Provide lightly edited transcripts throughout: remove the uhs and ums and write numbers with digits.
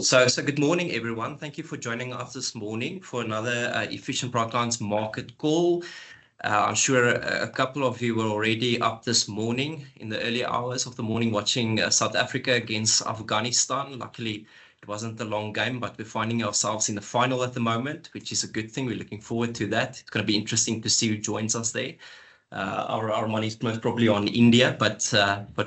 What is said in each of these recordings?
So good morning, everyone. Thank you for joining us this morning for another Efficient Product Market call. I'm sure a couple of you were already up this morning in the early hours of the morning watching South Africa against Afghanistan. Luckily, it wasn't a long game, but we're finding ourselves in the final at the moment, which is a good thing. We're looking forward to that. It's going to be interesting to see who joins us there. Our money is most probably on India, but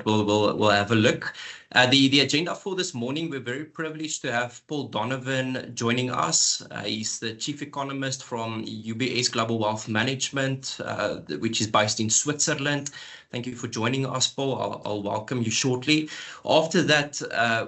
we'll have a look. The agenda for this morning, we're very privileged to have Paul Donovan joining us. He's the chief economist from UBS Global Wealth Management, which is based in Switzerland. Thank you for joining us, Paul. I'll welcome you shortly. After that,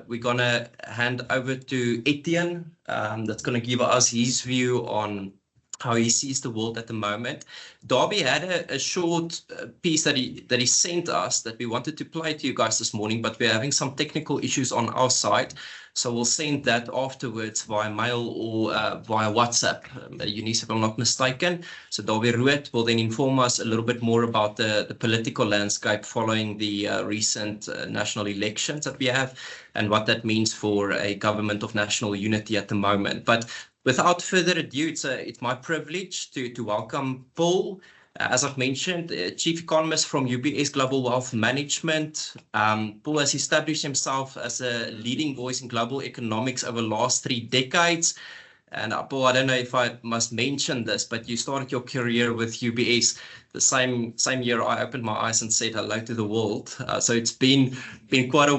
we're going to hand over to Etienne. That's going to give us his view on how he sees the world at the moment. Darby had a short piece that he sent us that we wanted to play to you guys this morning, but we're having some technical issues on our side. So we'll send that afterwards via mail or via WhatsApp, Eunice, if I'm not mistaken. So Darby Ruet will then inform us a little bit more about the political landscape following the recent national elections that we have and what that means for a government of national unity at the moment. But without further ado, it's my privilege to welcome Paul. As I've mentioned, Chief Economist from UBS Global Wealth Management. Paul has established himself as a leading voice in global economics over the last 3 decades. And Paul, I don't know if I must mention this, but you started your career with UBS the same year I opened my eyes and said hello to the world. So it's been quite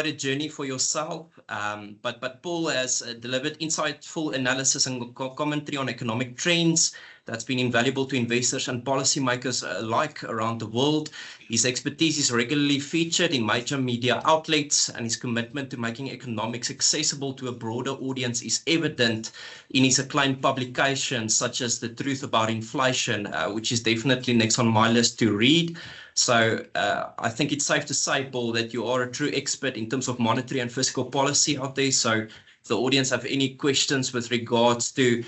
a journey for yourself, but Paul has delivered insightful analysis and commentary on economic trends that's been invaluable to investors and policymakers alike around the world. His expertise is regularly featured in major media outlets, and his commitment to making economics accessible to a broader audience is evident in his acclaimed publications, such as The Truth About Inflation, which is definitely next on my list to read. So I think it's safe to say, Paul, that you are a true expert in terms of monetary and fiscal policy out there. So if the audience have any questions with regards to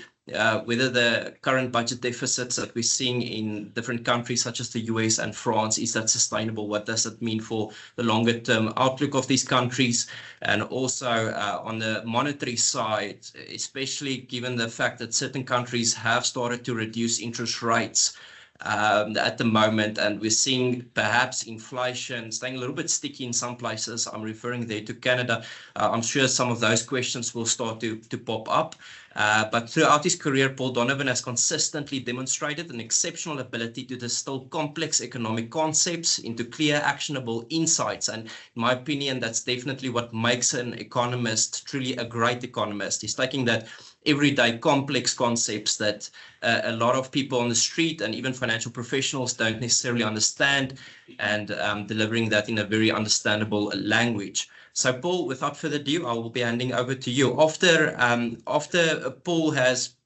whether the current budget deficits that we're seeing in different countries such as the US and France, is that sustainable? What does that mean for the longer term outlook of these countries? And also on the monetary side, especially given the fact that certain countries have started to reduce interest rates at the moment, and we're seeing perhaps inflation staying a little bit sticky in some places. I'm referring there to Canada. I'm sure some of those questions will start to pop up. But throughout his career, Paul Donovan has consistently demonstrated an exceptional ability to distill complex economic concepts into clear, actionable insights. And in my opinion, that's definitely what makes an economist truly a great economist. He's taking that everyday complex concepts that a lot of people on the street and even financial professionals don't necessarily understand, and delivering that in a very understandable language. So Paul, without further ado, I will be handing over to you. After Paul has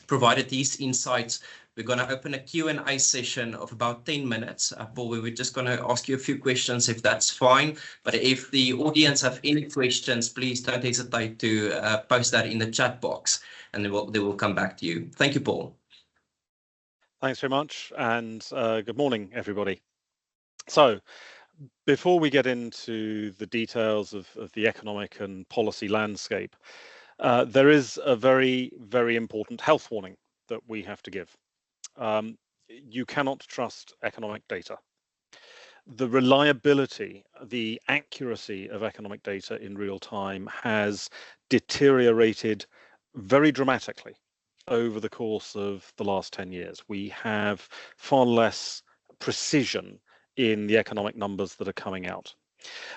provided these insights, we're going to open a Q&A session of about 10 minutes. Paul, we're just going to ask you a few questions if that's fine. But if the audience have any questions, please don't hesitate to post that in the chat box, and they will come back to you. Thank you, Paul. Thanks very much, and good morning, everybody. So before we get into the details of the economic and policy landscape, there is a very, very important health warning that we have to give. You cannot trust economic data. The reliability, the accuracy of economic data in real time has deteriorated very dramatically over the course of the last 10 years. We have far less precision in the economic numbers that are coming out.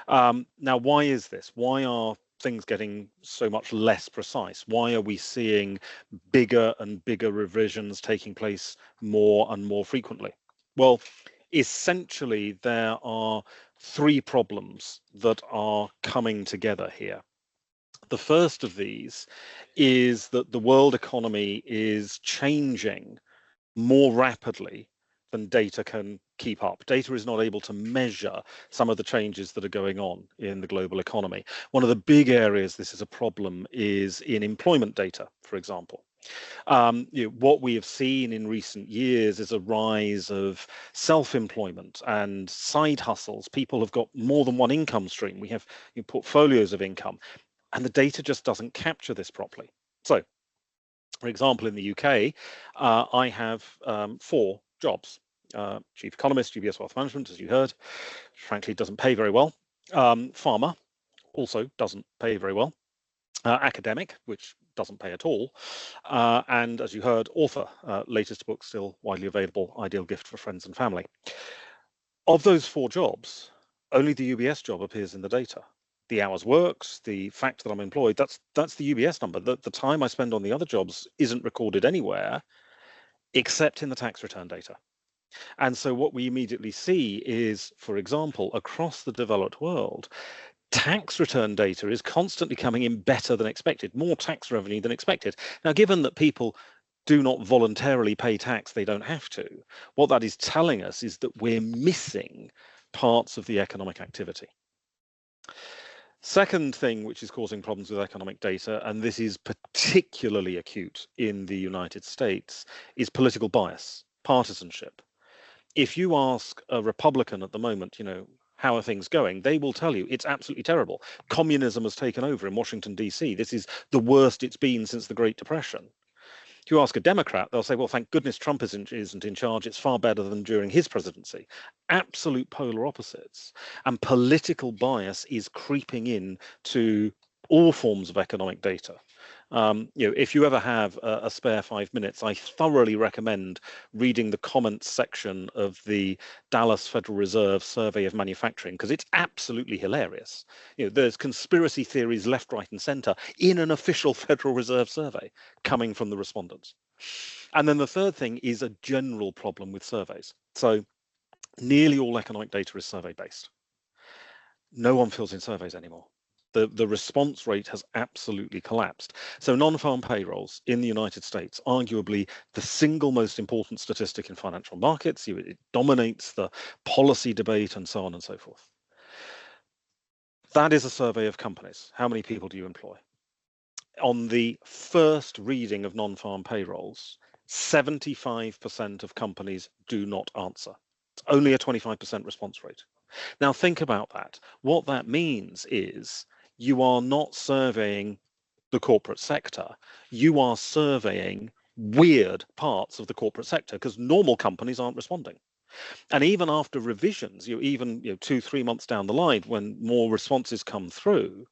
Now, why is this? Why are things getting so much less precise? Why are we seeing bigger and bigger revisions taking place more and more frequently? Well, essentially, there are 3 problems that are coming together here. The first of these is that the world economy is changing more rapidly than data can keep up. Data is not able to measure some of the changes that are going on in the global economy. One of the big areas this is a problem is in employment data, for example. What we have seen in recent years is a rise of self-employment and side hustles. People have got more than one income stream. We have portfolios of income. And the data just doesn't capture this properly. So, for example, in the UK, I have 4 jobs. Chief economist, UBS Wealth Management, as you heard, frankly, doesn't pay very well. Farmer, also doesn't pay very well. Academic, which doesn't pay at all. And as you heard, author, latest book still widely available, Ideal Gift for Friends and Family. Of those 4 jobs, only the UBS job appears in the data. The hours worked, the fact that I'm employed, that's the UBS number. The time I spend on the other jobs isn't recorded anywhere except in the tax return data. And so what we immediately see is, for example, across the developed world, tax return data is constantly coming in better than expected, more tax revenue than expected. Now, given that people do not voluntarily pay tax, they don't have to, what that is telling us is that we're missing parts of the economic activity. Second thing which is causing problems with economic data, and this is particularly acute in the United States, is political bias, partisanship. If you ask a Republican at the moment, how are things going? They will tell you it's absolutely terrible. Communism has taken over in Washington, D.C. This is the worst it's been since the Great Depression. If you ask a Democrat, they'll say, well, thank goodness Trump isn't in charge. It's far better than during his presidency. Absolute polar opposites. And political bias is creeping in to all forms of economic data. If you ever have a spare 5 minutes, I thoroughly recommend reading the comments section of the Dallas Federal Reserve Survey of Manufacturing, because it's absolutely hilarious. There's conspiracy theories left, right, and center in an official Federal Reserve survey coming from the respondents. And then the third thing is a general problem with surveys. So nearly all economic data is survey based. No one fills in surveys anymore. The response rate has absolutely collapsed. So non-farm payrolls in the United States, arguably the single most important statistic in financial markets. It dominates the policy debate and so on and so forth. That is a survey of companies. How many people do you employ? On the first reading of non-farm payrolls, 75% of companies do not answer. It's only a 25% response rate. Now think about that. What that means is you are not surveying the corporate sector, you are surveying weird parts of the corporate sector because normal companies aren't responding. And even after revisions, even 2-3 months down the line, when more responses come through,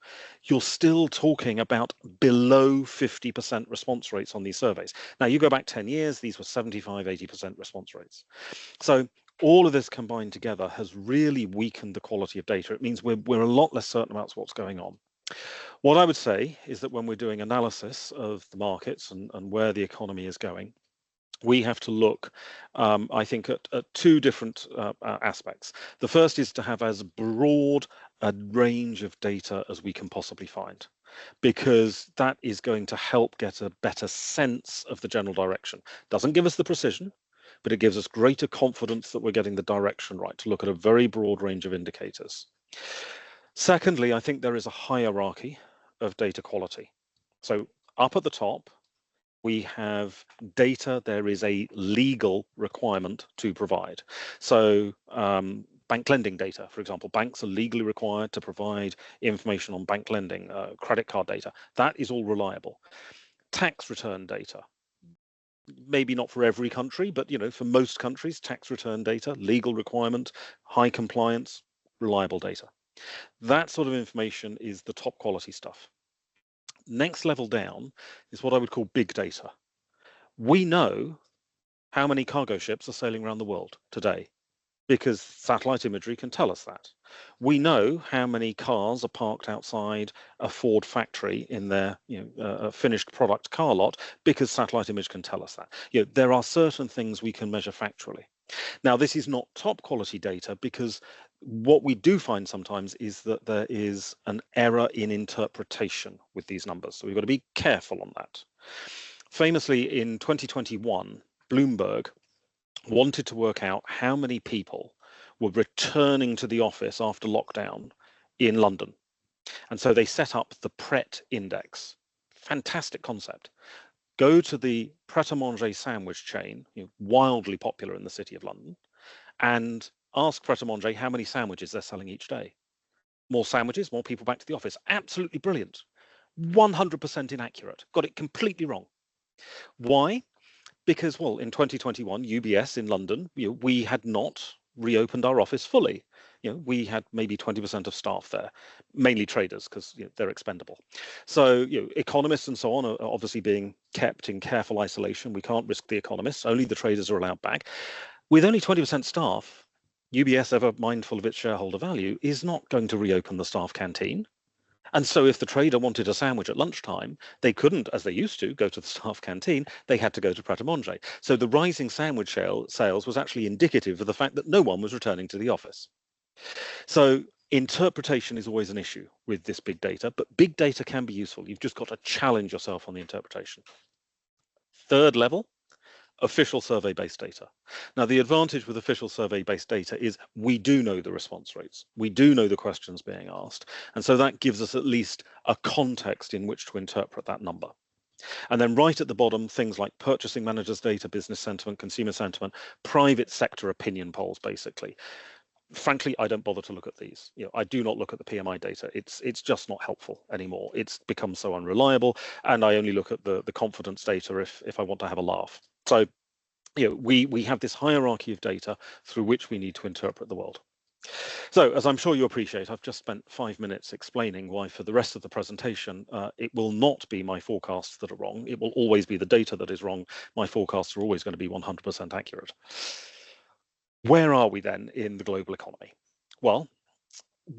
you're still talking about below 50% response rates on these surveys. Now, you go back 10 years, these were 75-80% response rates. So all of this combined together has really weakened the quality of data. It means we're a lot less certain about what's going on. What I would say is that when we're doing analysis of the markets and where the economy is going, we have to look, I think, at 2 different aspects. The first is to have as broad a range of data as we can possibly find, because that is going to help get a better sense of the general direction. Doesn't give us the precision, but it gives us greater confidence that we're getting the direction right, to look at a very broad range of indicators. Secondly, I think there is a hierarchy of data quality. So up at the top, we have data there is a legal requirement to provide. So bank lending data, for example, banks are legally required to provide information on bank lending, credit card data. That is all reliable. Tax return data, maybe not for every country, but for most countries, tax return data, legal requirement, high compliance, reliable data. That sort of information is the top quality stuff. Next level down is what I would call big data. We know how many cargo ships are sailing around the world today because satellite imagery can tell us that. We know how many cars are parked outside a Ford factory in their a finished product car lot because satellite image can tell us that. There are certain things we can measure factually. Now, this is not top quality data because what we do find sometimes is that there is an error in interpretation with these numbers. So we've got to be careful on that. Famously, in 2021, Bloomberg wanted to work out how many people were returning to the office after lockdown in London. And so they set up the Pret Index. Fantastic concept. Go to the Pret-a-Manger sandwich chain, wildly popular in the City of London, and ask Pret-a-Manger how many sandwiches they're selling each day. More sandwiches, more people back to the office. Absolutely brilliant. 100% inaccurate, got it completely wrong. Why? Because, well, in 2021, UBS in London, we had not reopened our office fully. We had maybe 20% of staff there, mainly traders, because they're expendable. So, economists and so on are obviously being kept in careful isolation. We can't risk the economists, only the traders are allowed back. With only 20% staff, UBS, ever mindful of its shareholder value, is not going to reopen the staff canteen. And so if the trader wanted a sandwich at lunchtime, they couldn't, as they used to, go to the staff canteen. They had to go to Pret-a-Manger. So the rising sandwich sales was actually indicative of the fact that no one was returning to the office. So interpretation is always an issue with this big data, but big data can be useful. You've just got to challenge yourself on the interpretation. Third level, official survey-based data. Now, the advantage with official survey-based data is we do know the response rates. We do know the questions being asked. And so that gives us at least a context in which to interpret that number. And then right at the bottom, things like purchasing managers' data, business sentiment, consumer sentiment, private sector opinion polls, basically. Frankly, I don't bother to look at these. I do not look at the PMI data. It's just not helpful anymore. It's become so unreliable, and I only look at the confidence data if I want to have a laugh. So, we have this hierarchy of data through which we need to interpret the world. So, as I'm sure you appreciate, I've just spent 5 minutes explaining why for the rest of the presentation, it will not be my forecasts that are wrong. It will always be the data that is wrong. My forecasts are always going to be 100% accurate. Where are we then in the global economy? Well,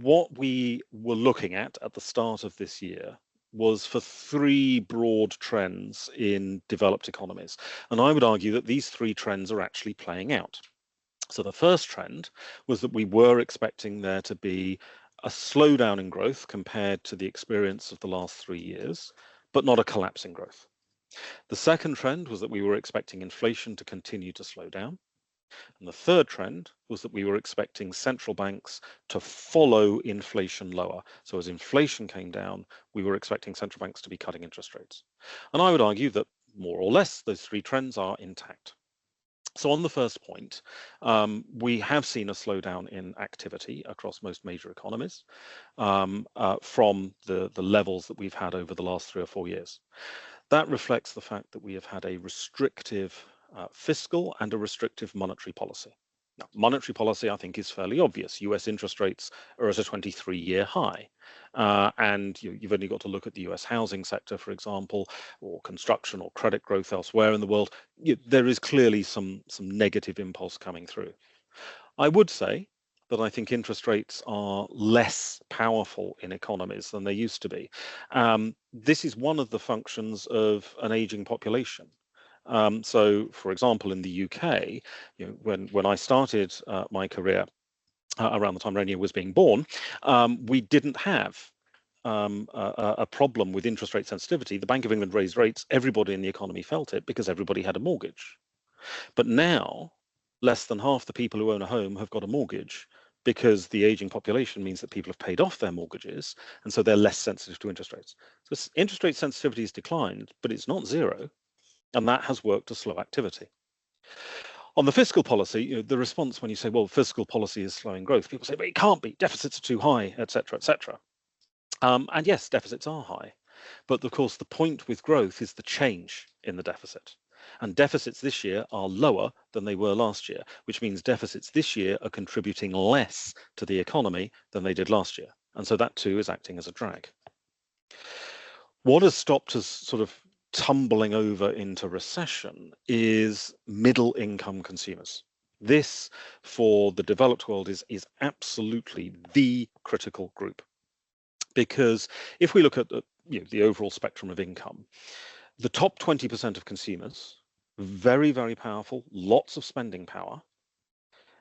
what we were looking at the start of this year was for 3 broad trends in developed economies. And I would argue that these 3 trends are actually playing out. So the first trend was that we were expecting there to be a slowdown in growth compared to the experience of the last 3 years, but not a collapse in growth. The second trend was that we were expecting inflation to continue to slow down. And the third trend was that we were expecting central banks to follow inflation lower. So as inflation came down, we were expecting central banks to be cutting interest rates. And I would argue that more or less those 3 trends are intact. So on the first point, we have seen a slowdown in activity across most major economies from the levels that we've had over the last 3 or 4 years. That reflects the fact that we have had a restrictive fiscal and a restrictive monetary policy. Now, monetary policy, I think, is fairly obvious. US interest rates are at a 23-year high. And you've only got to look at the US housing sector, for example, or construction or credit growth elsewhere in the world. There is clearly some negative impulse coming through. I would say that I think interest rates are less powerful in economies than they used to be. This is one of the functions of an aging population. So, for example, in the UK, when I started my career around the time Rania was being born, we didn't have a problem with interest rate sensitivity. The Bank of England raised rates, everybody in the economy felt it because everybody had a mortgage. But now, less than half the people who own a home have got a mortgage because the aging population means that people have paid off their mortgages, and so they're less sensitive to interest rates. So interest rate sensitivity has declined, but it's not zero. And that has worked to slow activity. On the fiscal policy, the response when you say, well, fiscal policy is slowing growth, people say, but it can't be, deficits are too high, etc., etc. And yes, deficits are high. But of course, the point with growth is the change in the deficit. And deficits this year are lower than they were last year, which means deficits this year are contributing less to the economy than they did last year. And so that too is acting as a drag. What has stopped us sort of tumbling over into recession is middle income consumers. This, for the developed world, is absolutely the critical group. Because if we look at the overall spectrum of income, the top 20% of consumers, very, very powerful, lots of spending power,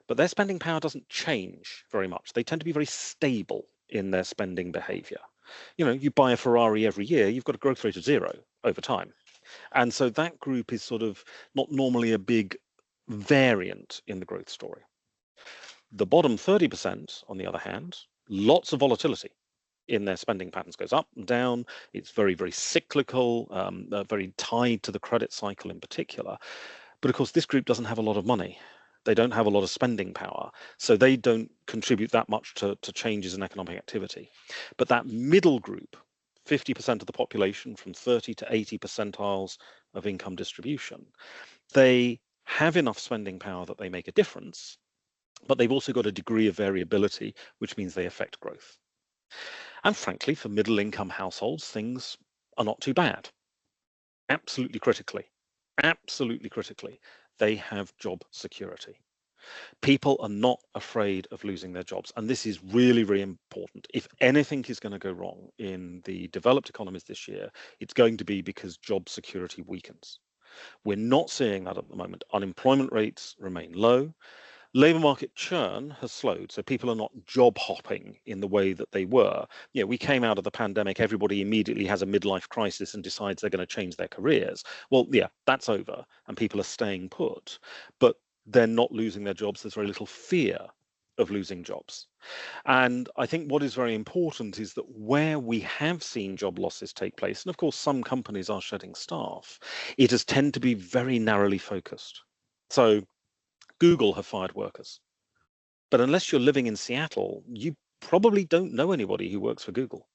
but their spending power doesn't change very much. They tend to be very stable in their spending behavior. You buy a Ferrari every year, you've got a growth rate of 0 over time. And so that group is sort of not normally a big variant in the growth story. The bottom 30%, on the other hand, lots of volatility in their spending patterns, goes up and down. It's very, very cyclical, very tied to the credit cycle in particular. But of course, this group doesn't have a lot of money. They don't have a lot of spending power, so they don't contribute that much to changes in economic activity. But that middle group, 50% of the population from 30 to 80 percentiles of income distribution, they have enough spending power that they make a difference, but they've also got a degree of variability, which means they affect growth. And frankly, for middle income households, things are not too bad. Absolutely critically, they have job security. People are not afraid of losing their jobs. And this is really, really important. If anything is going to go wrong in the developed economies this year, it's going to be because job security weakens. We're not seeing that at the moment. Unemployment rates remain low. Labour market churn has slowed, so people are not job hopping in the way that they were. We came out of the pandemic, everybody immediately has a midlife crisis and decides they're going to change their careers. Well, yeah, that's over, and people are staying put, but they're not losing their jobs. There's very little fear of losing jobs. And I think what is very important is that where we have seen job losses take place, and of course some companies are shedding staff, it has tended to be very narrowly focused. So Google have fired workers. But unless you're living in Seattle, you probably don't know anybody who works for Google.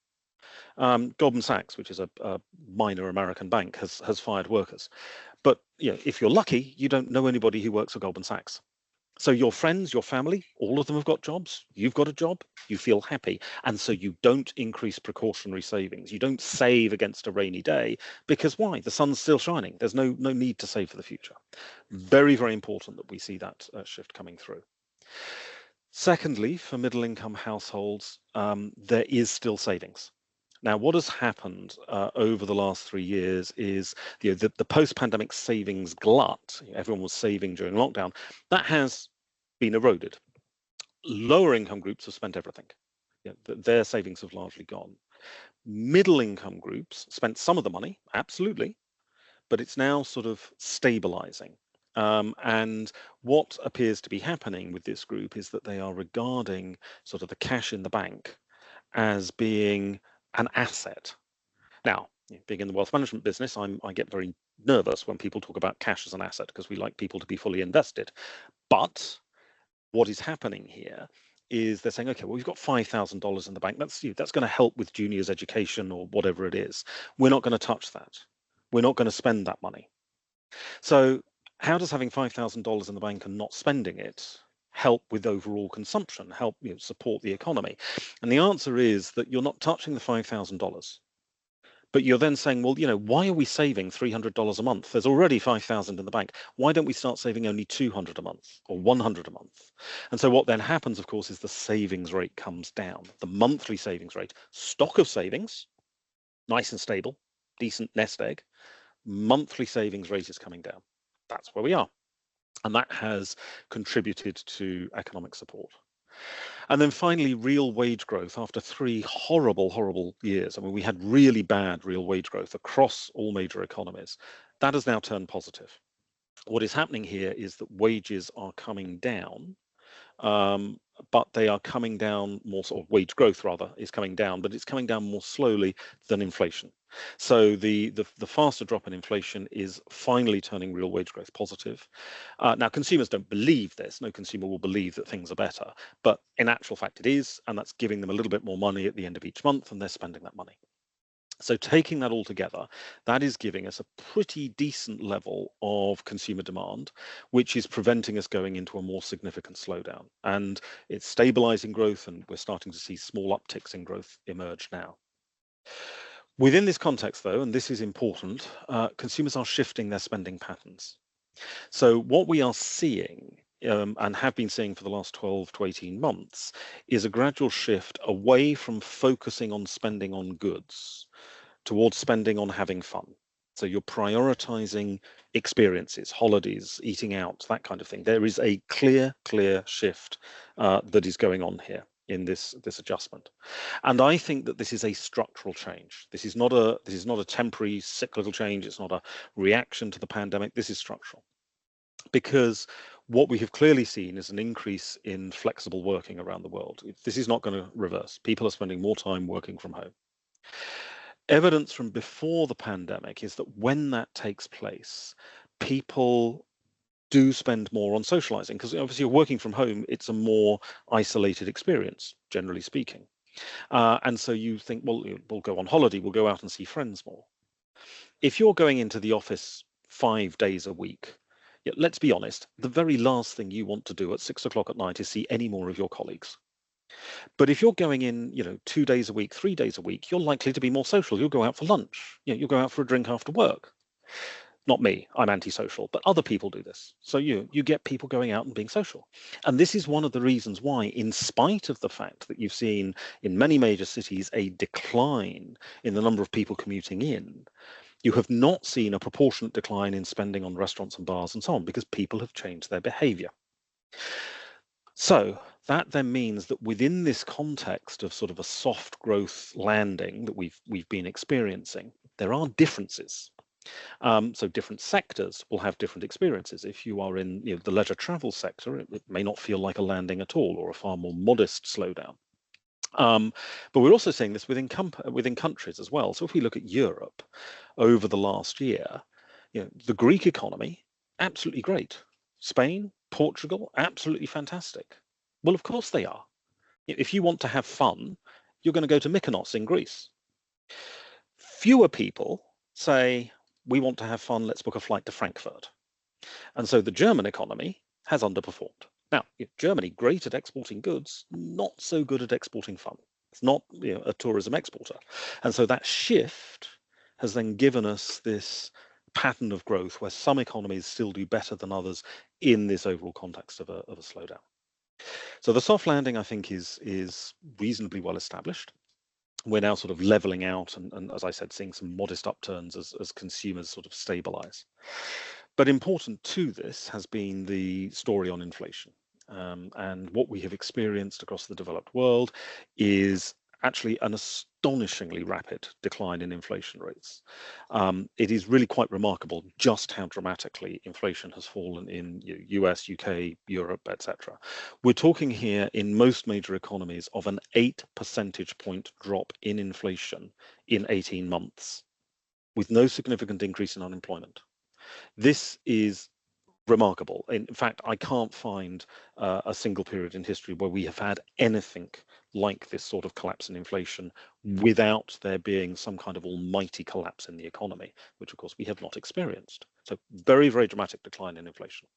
Goldman Sachs, which is a minor American bank, has fired workers. But if you're lucky, you don't know anybody who works for Goldman Sachs. So your friends, your family, all of them have got jobs. You've got a job, you feel happy. And so you don't increase precautionary savings. You don't save against a rainy day because why? The sun's still shining. There's no need to save for the future. Very, very important that we see that shift coming through. Secondly, for middle income households, there is still savings. Now, what has happened over the last 3 years is the post-pandemic savings glut, everyone was saving during lockdown, that has been eroded. Lower income groups have spent everything. Their savings have largely gone. Middle income groups spent some of the money, absolutely, but it's now sort of stabilizing. And what appears to be happening with this group is that they are regarding sort of the cash in the bank as being an asset. Now, being in the wealth management business, I get very nervous when people talk about cash as an asset because we like people to be fully invested. But what is happening here is they're saying, okay, well, we've got $5,000 in the bank. That's going to help with juniors' education or whatever it is. We're not going to touch that. We're not going to spend that money. So how does having $5,000 in the bank and not spending it help with overall consumption, help support the economy? And the answer is that you're not touching the $5,000. But you're then saying, well, why are we saving $300 a month? There's already 5,000 in the bank. Why don't we start saving only 200 a month or 100 a month? And so what then happens, of course, is the savings rate comes down. The monthly savings rate, stock of savings, nice and stable, decent nest egg. Monthly savings rate is coming down. That's where we are. And that has contributed to economic support. And then finally, real wage growth after 3 horrible years. I mean, we had really bad real wage growth across all major economies. That has now turned positive. What is happening here is that wages are coming down, but they are coming down more, sort of wage growth rather is coming down, but it's coming down more slowly than inflation. So the faster drop in inflation is finally turning real wage growth positive. Now, consumers don't believe this. No consumer will believe that things are better, but in actual fact it is, and that's giving them a little bit more money at the end of each month, and they're spending that money. So taking that all together, that is giving us a pretty decent level of consumer demand, which is preventing us going into a more significant slowdown. And it's stabilizing growth, and we're starting to see small upticks in growth emerge now. Within this context, though, and this is important, consumers are shifting their spending patterns. So what we are seeing and have been seeing for the last 12 to 18 months is a gradual shift away from focusing on spending on goods towards spending on having fun. So you're prioritizing experiences, holidays, eating out, that kind of thing. There is a clear shift that is going on here in this adjustment. And I think that this is a structural change. This is not a temporary cyclical change. It's not a reaction to the pandemic. This is structural. Because what we have clearly seen is an increase in flexible working around the world. This is not going to reverse. People are spending more time working from home. Evidence from before the pandemic is that when that takes place, people do spend more on socializing, because obviously you're working from home, it's a more isolated experience, generally speaking. And so you think, well, we'll go on holiday, we'll go out and see friends more. If you're going into the office 5 days a week, let's be honest, the very last thing you want to do at 6 o'clock at night is see any more of your colleagues. But if you're going in, 2 days a week, 3 days a week, you're likely to be more social. You'll go out for lunch. You'll go out for a drink after work. Not me, I'm antisocial, but other people do this. So you get people going out and being social. And this is one of the reasons why, in spite of the fact that you've seen in many major cities a decline in the number of people commuting in, you have not seen a proportionate decline in spending on restaurants and bars and so on, because people have changed their behavior. So that then means that within this context of sort of a soft growth landing that we've been experiencing, there are differences. So different sectors will have different experiences. If you are in the leisure travel sector, it may not feel like a landing at all, or a far more modest slowdown. But we're also seeing this within countries as well. So if we look at Europe over the last year, the Greek economy, absolutely great. Spain, Portugal, absolutely fantastic. Well, of course they are. If you want to have fun, you're going to go to Mykonos in Greece. Fewer people say, we want to have fun, let's book a flight to Frankfurt. And so the German economy has underperformed. Now, Germany, great at exporting goods, not so good at exporting fun. It's not a tourism exporter. And so that shift has then given us this pattern of growth where some economies still do better than others in this overall context of a slowdown. So the soft landing, I think, is reasonably well established. We're now sort of leveling out and as I said, seeing some modest upturns as consumers sort of stabilize. But important to this has been the story on inflation. And what we have experienced across the developed world is actually an astonishingly rapid decline in inflation rates. It is really quite remarkable just how dramatically inflation has fallen in US, UK, Europe, etc. We're talking here in most major economies of an 8 percentage point drop in inflation in 18 months, with no significant increase in unemployment. This is remarkable. In fact, I can't find a single period in history where we have had anything like this sort of collapse in inflation without there being some kind of almighty collapse in the economy, which of course we have not experienced. So very, very dramatic decline in inflation.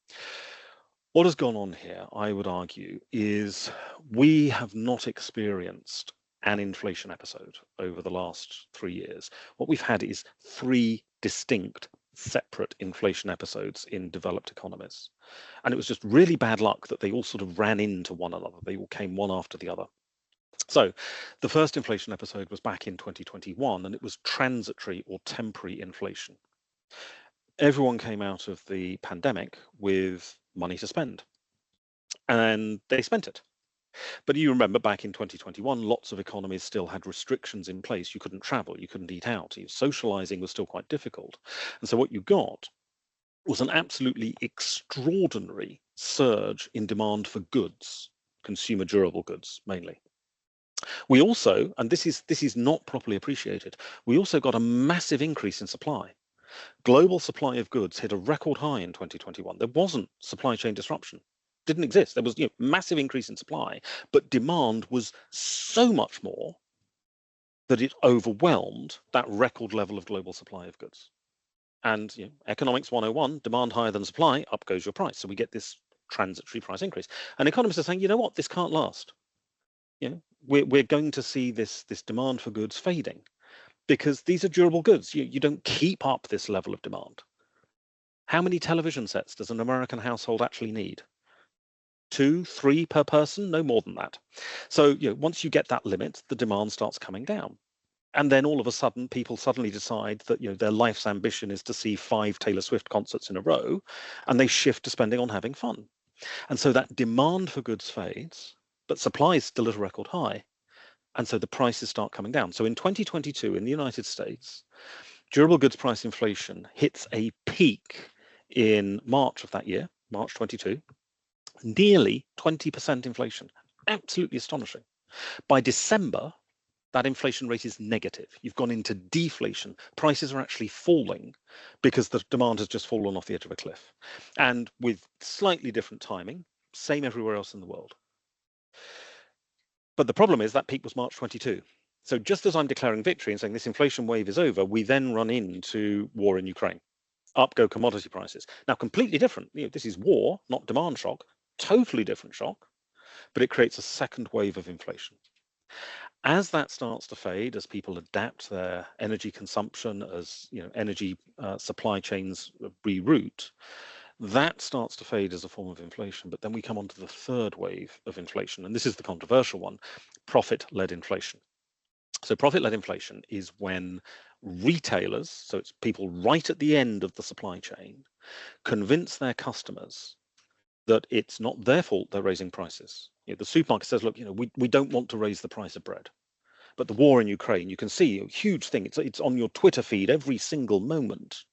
What has gone on here, I would argue, is we have not experienced an inflation episode over the last 3 years. What we've had is 3 distinct separate inflation episodes in developed economies. And it was just really bad luck that they all sort of ran into one another. They all came one after the other. So the first inflation episode was back in 2021, and it was transitory or temporary inflation. Everyone came out of the pandemic with money to spend, and they spent it. But you remember back in 2021, lots of economies still had restrictions in place. You couldn't travel, you couldn't eat out, socializing was still quite difficult. And so what you got was an absolutely extraordinary surge in demand for goods, consumer durable goods mainly. We also, and this is not properly appreciated, we also got a massive increase in supply. Global supply of goods hit a record high in 2021. There wasn't supply chain disruption. Didn't exist. There was massive increase in supply, but demand was so much more that it overwhelmed that record level of global supply of goods. And economics 101, demand higher than supply, up goes your price. So we get this transitory price increase. And economists are saying, you know what, this can't last. We're going to see this demand for goods fading because these are durable goods. You don't keep up this level of demand. How many television sets does an American household actually need? 2, 3 per person, no more than that. So once you get that limit, the demand starts coming down. And then all of a sudden, people suddenly decide that their life's ambition is to see 5 Taylor Swift concerts in a row, and they shift to spending on having fun. And so that demand for goods fades, but supply is still at a record high. And so the prices start coming down. So in 2022, in the United States, durable goods price inflation hits a peak in March of that year, March 22, nearly 20% inflation. Absolutely astonishing. By December, that inflation rate is negative. You've gone into deflation. Prices are actually falling because the demand has just fallen off the edge of a cliff. And with slightly different timing, same everywhere else in the world. But the problem is that peak was March 22. So just as I'm declaring victory and saying this inflation wave is over, we then run into war in Ukraine. Up go commodity prices. Now, completely different. This is war, not demand shock. Totally different shock, but it creates a second wave of inflation. As that starts to fade, as people adapt their energy consumption, as energy supply chains reroute, that starts to fade as a form of inflation. But then we come on to the third wave of inflation, and this is the controversial one: profit-led inflation. So profit-led inflation is when retailers, so it's people right at the end of the supply chain, convince their customers that it's not their fault they're raising prices. The supermarket says, look, we don't want to raise the price of bread. But the war in Ukraine, you can see a huge thing. It's on your Twitter feed every single moment.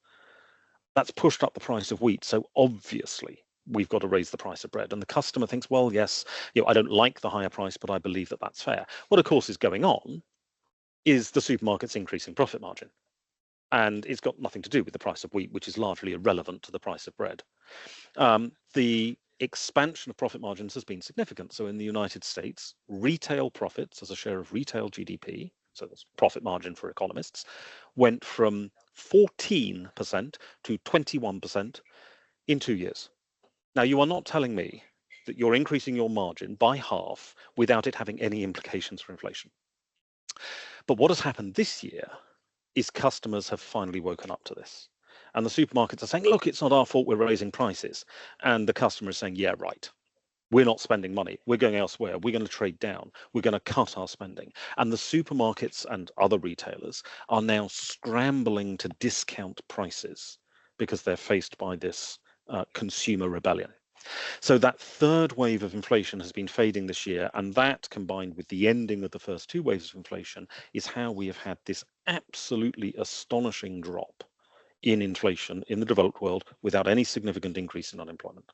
That's pushed up the price of wheat. So obviously we've got to raise the price of bread. And the customer thinks, well, yes, I don't like the higher price, but I believe that that's fair. What of course is going on is the supermarket's increasing profit margin. And it's got nothing to do with the price of wheat, which is largely irrelevant to the price of bread. The expansion of profit margins has been significant. So in the United States, retail profits as a share of retail GDP, so that's profit margin for economists, went from 14% to 21% in 2 years. Now, you are not telling me that you're increasing your margin by half without it having any implications for inflation. But what has happened this year is customers have finally woken up to this. And the supermarkets are saying, look, it's not our fault we're raising prices. And the customer is saying, yeah, right. We're not spending money. We're going elsewhere. We're going to trade down. We're going to cut our spending. And the supermarkets and other retailers are now scrambling to discount prices because they're faced by this consumer rebellion. So that third wave of inflation has been fading this year, and that, combined with the ending of the first two waves of inflation, is how we have had this absolutely astonishing drop in inflation in the developed world without any significant increase in unemployment.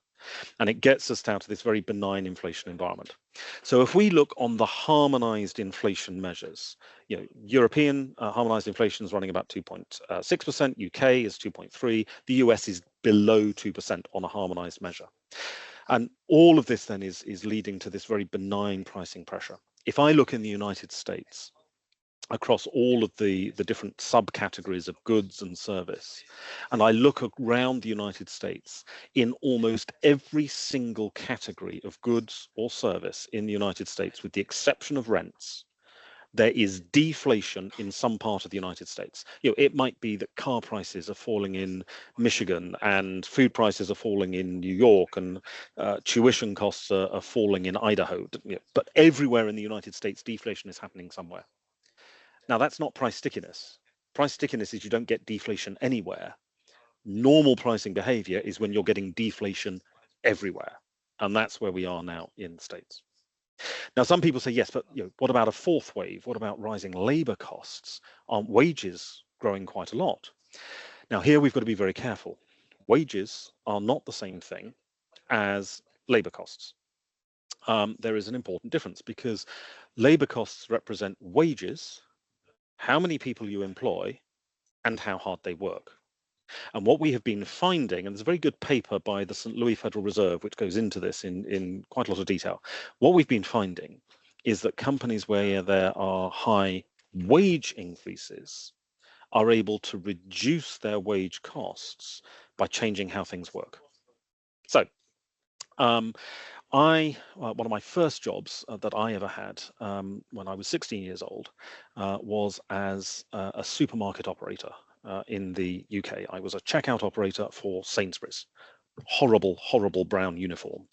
And it gets us down to this very benign inflation environment. So if we look on the harmonized inflation measures, European harmonized inflation is running about 2.6%, UK is 2.3%, the US is below 2% on a harmonized measure. And all of this then is leading to this very benign pricing pressure. If I look in the United States, across all of the different subcategories of goods and service, and I look around the United States, in almost every single category of goods or service in the United States, with the exception of rents, there is deflation in some part of the United States. It might be that car prices are falling in Michigan and food prices are falling in New York and tuition costs are falling in Idaho. But everywhere in the United States, deflation is happening somewhere. Now, that's not price stickiness. Price stickiness is you don't get deflation anywhere. Normal pricing behavior is when you're getting deflation everywhere. And that's where we are now in the States. Now, some people say, yes, but what about a fourth wave? What about rising labor costs? Aren't wages growing quite a lot? Now, here we've got to be very careful. Wages are not the same thing as labor costs. There is an important difference because labor costs represent wages, how many people you employ, and how hard they work. And what we have been finding, and there's a very good paper by the St. Louis Federal Reserve, which goes into this in quite a lot of detail. What we've been finding is that companies where there are high wage increases are able to reduce their wage costs by changing how things work. So one of my first jobs that I ever had when I was 16 years old was as a supermarket operator in the UK. I was a checkout operator for Sainsbury's. Horrible brown uniform.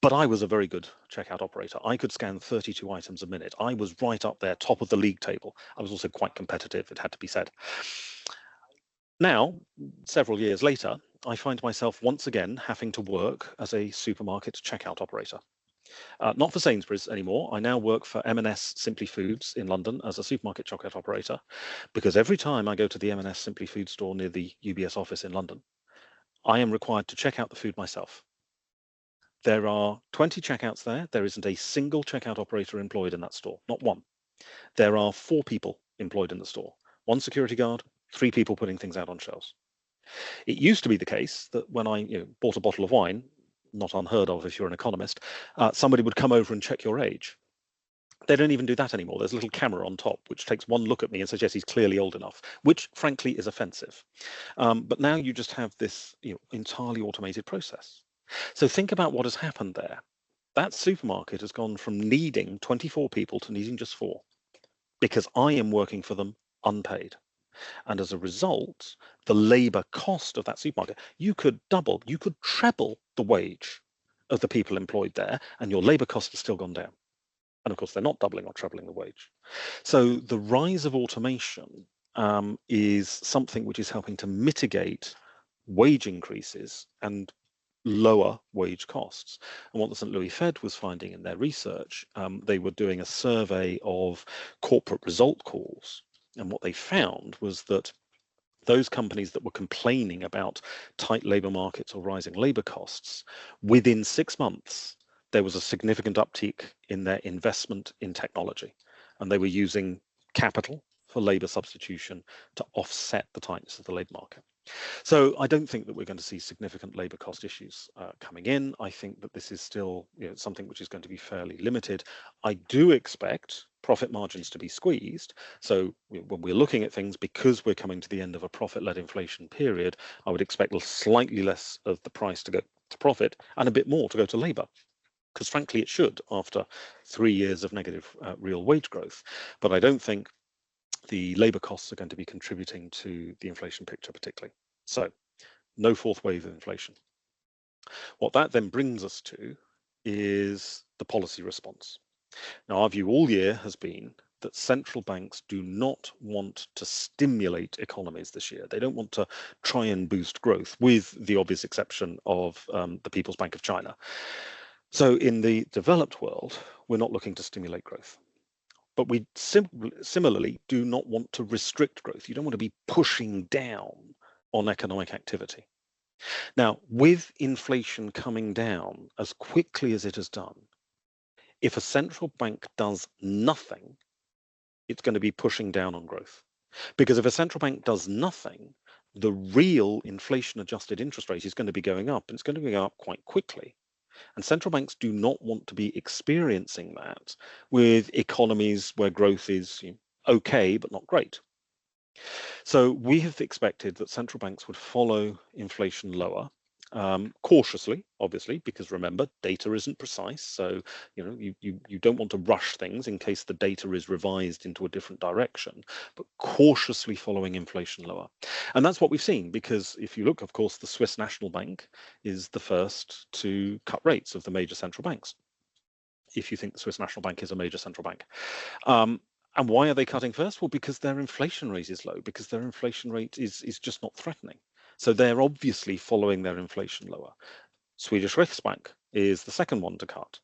But I was a very good checkout operator. I could scan 32 items a minute. I was right up there, top of the league table. I was also quite competitive, it had to be said. Now, several years later, I find myself once again having to work as a supermarket checkout operator. Not for Sainsbury's anymore. I now work for M&S Simply Foods in London as a supermarket checkout operator, because every time I go to the M&S Simply Foods store near the UBS office in London, I am required to check out the food myself. There are 20 checkouts there. There isn't a single checkout operator employed in that store, not one. There are 4 people employed in the store, 1 security guard, 3 people putting things out on shelves. It used to be the case that when I bought a bottle of wine, not unheard of if you're an economist, somebody would come over and check your age. They don't even do that anymore. There's a little camera on top which takes one look at me and says, yes, he's clearly old enough, which frankly is offensive. But now you just have this entirely automated process. So think about what has happened there. That supermarket has gone from needing 24 people to needing just 4 because I am working for them unpaid. And as a result, the labor cost of that supermarket, you could double, you could treble the wage of the people employed there, and your labor cost has still gone down. And of course, they're not doubling or trebling the wage. So the rise of automation is something which is helping to mitigate wage increases and lower wage costs. And what the St. Louis Fed was finding in their research, they were doing a survey of corporate result calls. And what they found was that those companies that were complaining about tight labor markets or rising labor costs, within 6 months, there was a significant uptick in their investment in technology. And they were using capital for labor substitution to offset the tightness of the labor market. So I don't think that we're going to see significant labor cost issues coming in. I think that this is still something which is going to be fairly limited. I do expect profit margins to be squeezed. So when we're looking at things, because we're coming to the end of a profit-led inflation period, I would expect slightly less of the price to go to profit and a bit more to go to labor. Because frankly, it should after 3 years of negative real wage growth. But I don't think the labor costs are going to be contributing to the inflation picture particularly. So no fourth wave of inflation. What that then brings us to is the policy response. Now, our view all year has been that central banks do not want to stimulate economies this year. They don't want to try and boost growth, with the obvious exception of the People's Bank of China. So in the developed world, we're not looking to stimulate growth. But we similarly do not want to restrict growth. You don't want to be pushing down on economic activity. Now, with inflation coming down as quickly as it has done, if a central bank does nothing, it's going to be pushing down on growth. Because if a central bank does nothing, the real inflation-adjusted interest rate is going to be going up, and it's going to go up quite quickly. And central banks do not want to be experiencing that with economies where growth is okay, but not great. So we have expected that central banks would follow inflation lower, cautiously, obviously, because remember, data isn't precise. So you don't want to rush things in case the data is revised into a different direction, but cautiously following inflation lower. And that's what we've seen, because if you look, of course, the Swiss National Bank is the first to cut rates of the major central banks, if you think the Swiss National Bank is a major central bank. And why are they cutting first? Well, because their inflation rate is low, because their inflation rate is just not threatening. So they're obviously following their inflation lower. Swedish Riksbank is the second one to cut.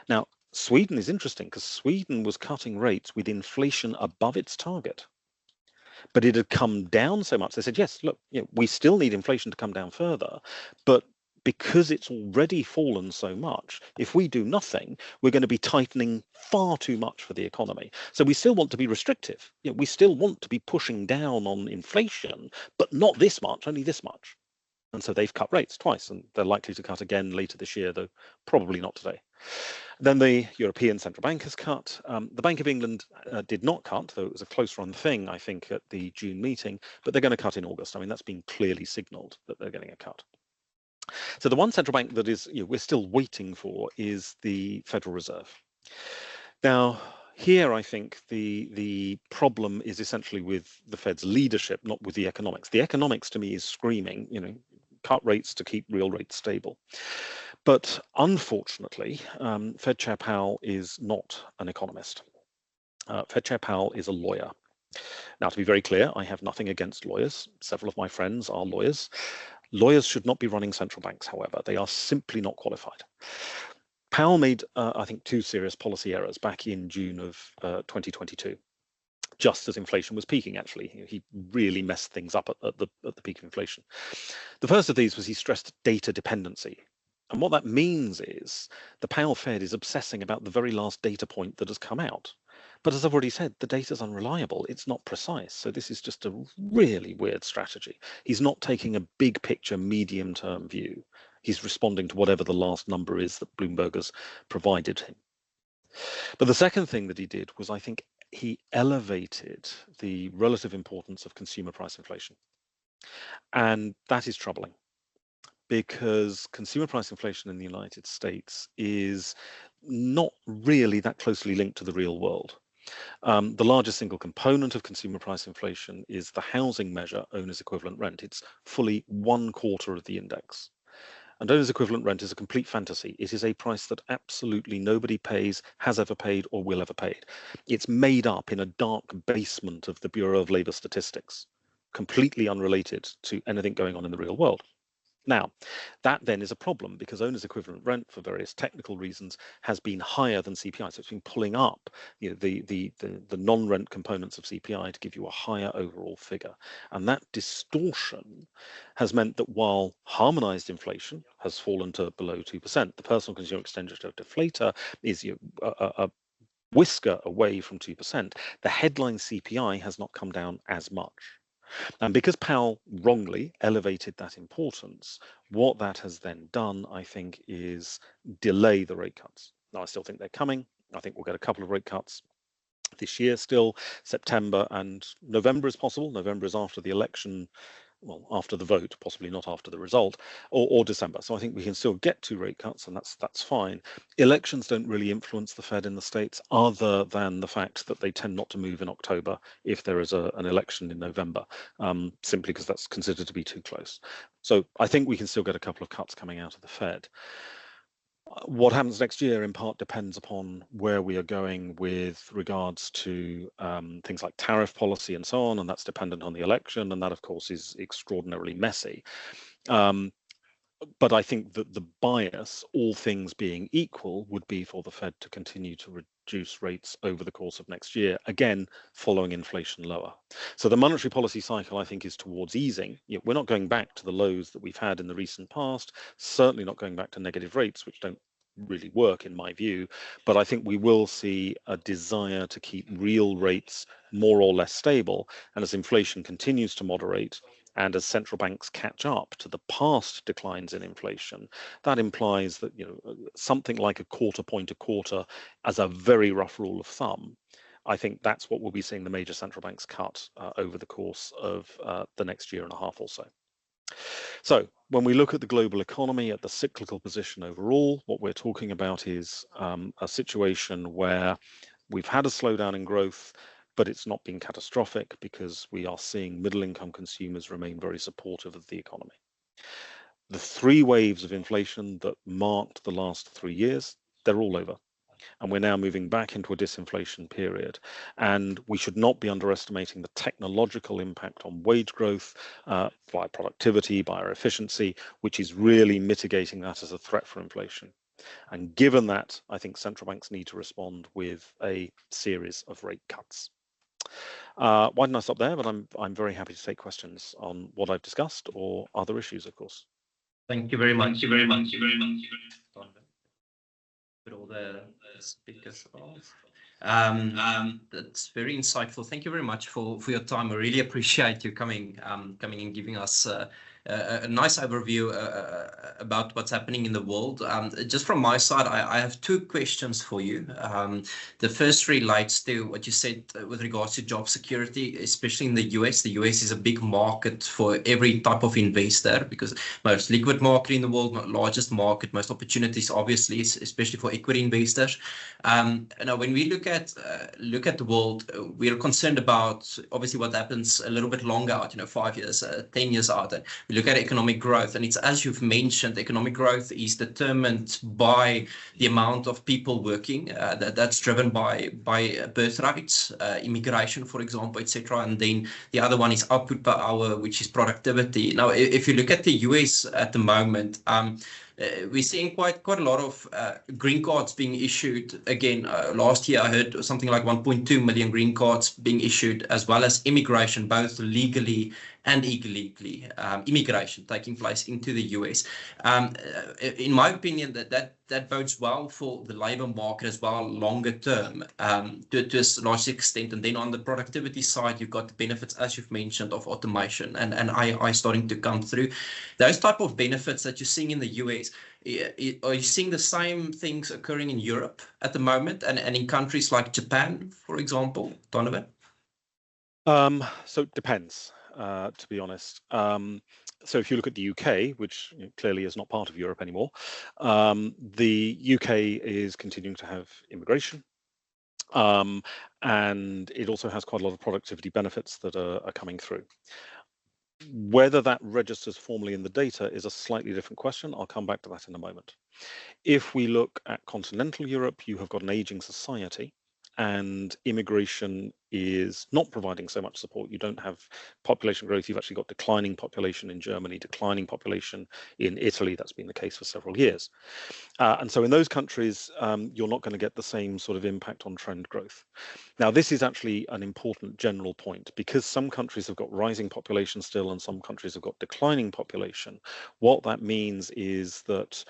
Now, Sweden is interesting because Sweden was cutting rates with inflation above its target. But it had come down so much. They said, yes, look, we still need inflation to come down further, but because it's already fallen so much, if we do nothing, we're going to be tightening far too much for the economy. So we still want to be restrictive. We still want to be pushing down on inflation, but not this much, only this much. And so they've cut rates twice, and they're likely to cut again later this year, though probably not today. Then the European Central Bank has cut. The Bank of England did not cut, though it was a close run thing, I think, at the June meeting, but they're going to cut in August. I mean, that's been clearly signaled that they're getting a cut. So the one central bank that is we're still waiting for is the Federal Reserve. Now, here I think the problem is essentially with the Fed's leadership, not with the economics. The economics to me is screaming, cut rates to keep real rates stable. But unfortunately, Fed Chair Powell is not an economist. Fed Chair Powell is a lawyer. Now, to be very clear, I have nothing against lawyers. Several of my friends are lawyers. Lawyers should not be running central banks, however. They are simply not qualified. Powell made, I think, 2 serious policy errors back in June of 2022, just as inflation was peaking, actually. He really messed things up at the peak of inflation. The first of these was he stressed data dependency. And what that means is the Powell Fed is obsessing about the very last data point that has come out. But as I've already said, the data is unreliable. It's not precise. So this is just a really weird strategy. He's not taking a big picture, medium-term view. He's responding to whatever the last number is that Bloomberg has provided him. But the second thing that he did was, I think, he elevated the relative importance of consumer price inflation. And that is troubling, because consumer price inflation in the United States is not really that closely linked to the real world. The largest single component of consumer price inflation is the housing measure, owner's equivalent rent. It's fully 1/4 of the index. And owner's equivalent rent is a complete fantasy. It is a price that absolutely nobody pays, has ever paid, or will ever pay. It's made up in a dark basement of the Bureau of Labor Statistics, completely unrelated to anything going on in the real world. Now, that then is a problem, because owner's equivalent rent, for various technical reasons, has been higher than CPI. So it's been pulling up, you know, the non-rent components of CPI to give you a higher overall figure. And that distortion has meant that while harmonized inflation has fallen to below 2%, the personal consumer expenditure deflator is a whisker away from 2%. The headline CPI has not come down as much. And because Powell wrongly elevated that importance, what that has then done, I think, is delay the rate cuts. Now, I still think they're coming. I think we'll get a couple of rate cuts this year still. September and November is possible. November is after the election, well, after the vote, possibly not after the result, or December. So I think we can still get 2 rate cuts, and that's fine. Elections don't really influence the Fed in the States, other than the fact that they tend not to move in October if there is an election in November, simply because that's considered to be too close. So I think we can still get a couple of cuts coming out of the Fed. What happens next year in part depends upon where we are going with regards to things like tariff policy and so on, and that's dependent on the election, and that, of course, is extraordinarily messy. But I think that the bias, all things being equal, would be for the Fed to continue to reduce rates over the course of next year, again, following inflation lower. So the monetary policy cycle, I think, is towards easing. We're not going back to the lows that we've had in the recent past, certainly not going back to negative rates, which don't really work in my view. But I think we will see a desire to keep real rates more or less stable. And as inflation continues to moderate, and as central banks catch up to the past declines in inflation, that implies that, you know, something like a quarter point a quarter as a very rough rule of thumb. I think that's what we'll be seeing the major central banks cut over the course of the next year and a half or so. So when we look at the global economy, at the cyclical position overall, what we're talking about is a situation where we've had a slowdown in growth, but it's not been catastrophic, because we are seeing middle-income consumers remain very supportive of the economy. The 3 waves of inflation that marked the last 3 years, they're all over. And we're now moving back into a disinflation period. And we should not be underestimating the technological impact on wage growth by productivity, by our efficiency, which is really mitigating that as a threat for inflation. And given that, I think central banks need to respond with a series of rate cuts. Why don't I stop there? But I'm very happy to take questions on what I've discussed or other issues, of course. Thank you very much. Thank you very much. Thank you very much. Put all the speakers off. That's very insightful. Thank you very much for your time. I really appreciate you coming and giving us a nice overview about what's happening in the world. Just from my side, I have 2 questions for you. The first relates to what you said with regards to job security, especially in the US. The US is a big market for every type of investor, because most liquid market in the world, largest market, most opportunities, obviously, especially for equity investors. Now, when we look at the world, we are concerned about obviously what happens a little bit longer out, 5 years, 10 years out. And we look at economic growth, and it's, as you've mentioned, economic growth is determined by the amount of people working. That's driven by birth rates, immigration, for example, etc. And then the other one is output per hour, which is productivity. Now, if you look at the US at the moment, we're seeing quite a lot of green cards being issued. Again, last year I heard something like 1.2 million green cards being issued, as well as immigration, both legally and illegally immigration taking place into the US. In my opinion, that bodes well for the labor market as well, longer term, to a large extent. And then on the productivity side, you've got the benefits, as you've mentioned, of automation and AI starting to come through. Those type of benefits that you're seeing in the US, are you seeing the same things occurring in Europe at the moment and in countries like Japan, for example, Donovan? So it depends, to be honest. So if you look at the UK, which clearly is not part of Europe anymore, the UK is continuing to have immigration. And it also has quite a lot of productivity benefits that are coming through. Whether that registers formally in the data is a slightly different question. I'll come back to that in a moment. If we look at continental Europe, you have got an aging society, and immigration is not providing so much support. You don't have population growth. You've actually got declining population in Germany, declining population in Italy. That's been the case for several years. And so in those countries, you're not going to get the same sort of impact on trend growth. Now, this is actually an important general point, because some countries have got rising population still and some countries have got declining population. What that means is that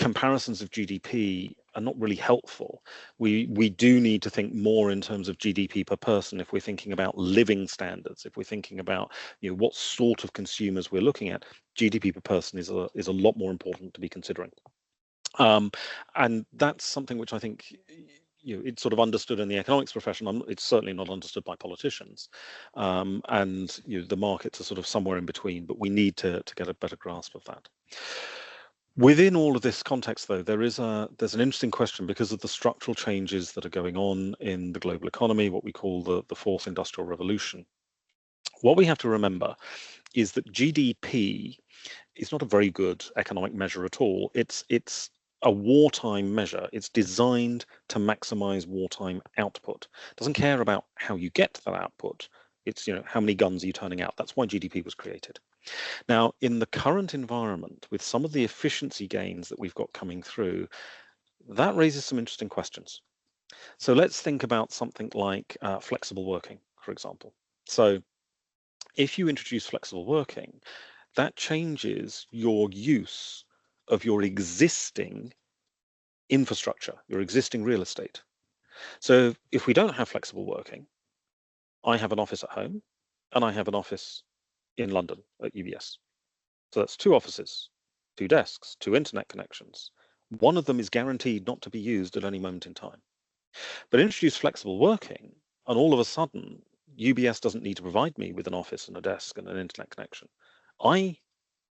comparisons of GDP are not really helpful. We do need to think more in terms of GDP per person if we're thinking about living standards, if we're thinking about what sort of consumers we're looking at. GDP per person is a lot more important to be considering. And that's something which I think it's sort of understood in the economics profession. It's certainly not understood by politicians, and the markets are sort of somewhere in between. But we need to get a better grasp of that. Within all of this context, though, there's an interesting question because of the structural changes that are going on in the global economy, what we call the fourth industrial revolution. What we have to remember is that GDP is not a very good economic measure at all. It's a wartime measure. It's designed to maximize wartime output. It doesn't care about how you get to that output. It's how many guns are you turning out. That's why GDP was created. Now, in the current environment, with some of the efficiency gains that we've got coming through, that raises some interesting questions. So let's think about something like flexible working, for example. So if you introduce flexible working, that changes your use of your existing infrastructure, your existing real estate. So if we don't have flexible working, I have an office at home and I have an office in London at UBS. So that's 2 offices, 2 desks, 2 internet connections. One of them is guaranteed not to be used at any moment in time. But introduce flexible working, and all of a sudden, UBS doesn't need to provide me with an office and a desk and an internet connection. I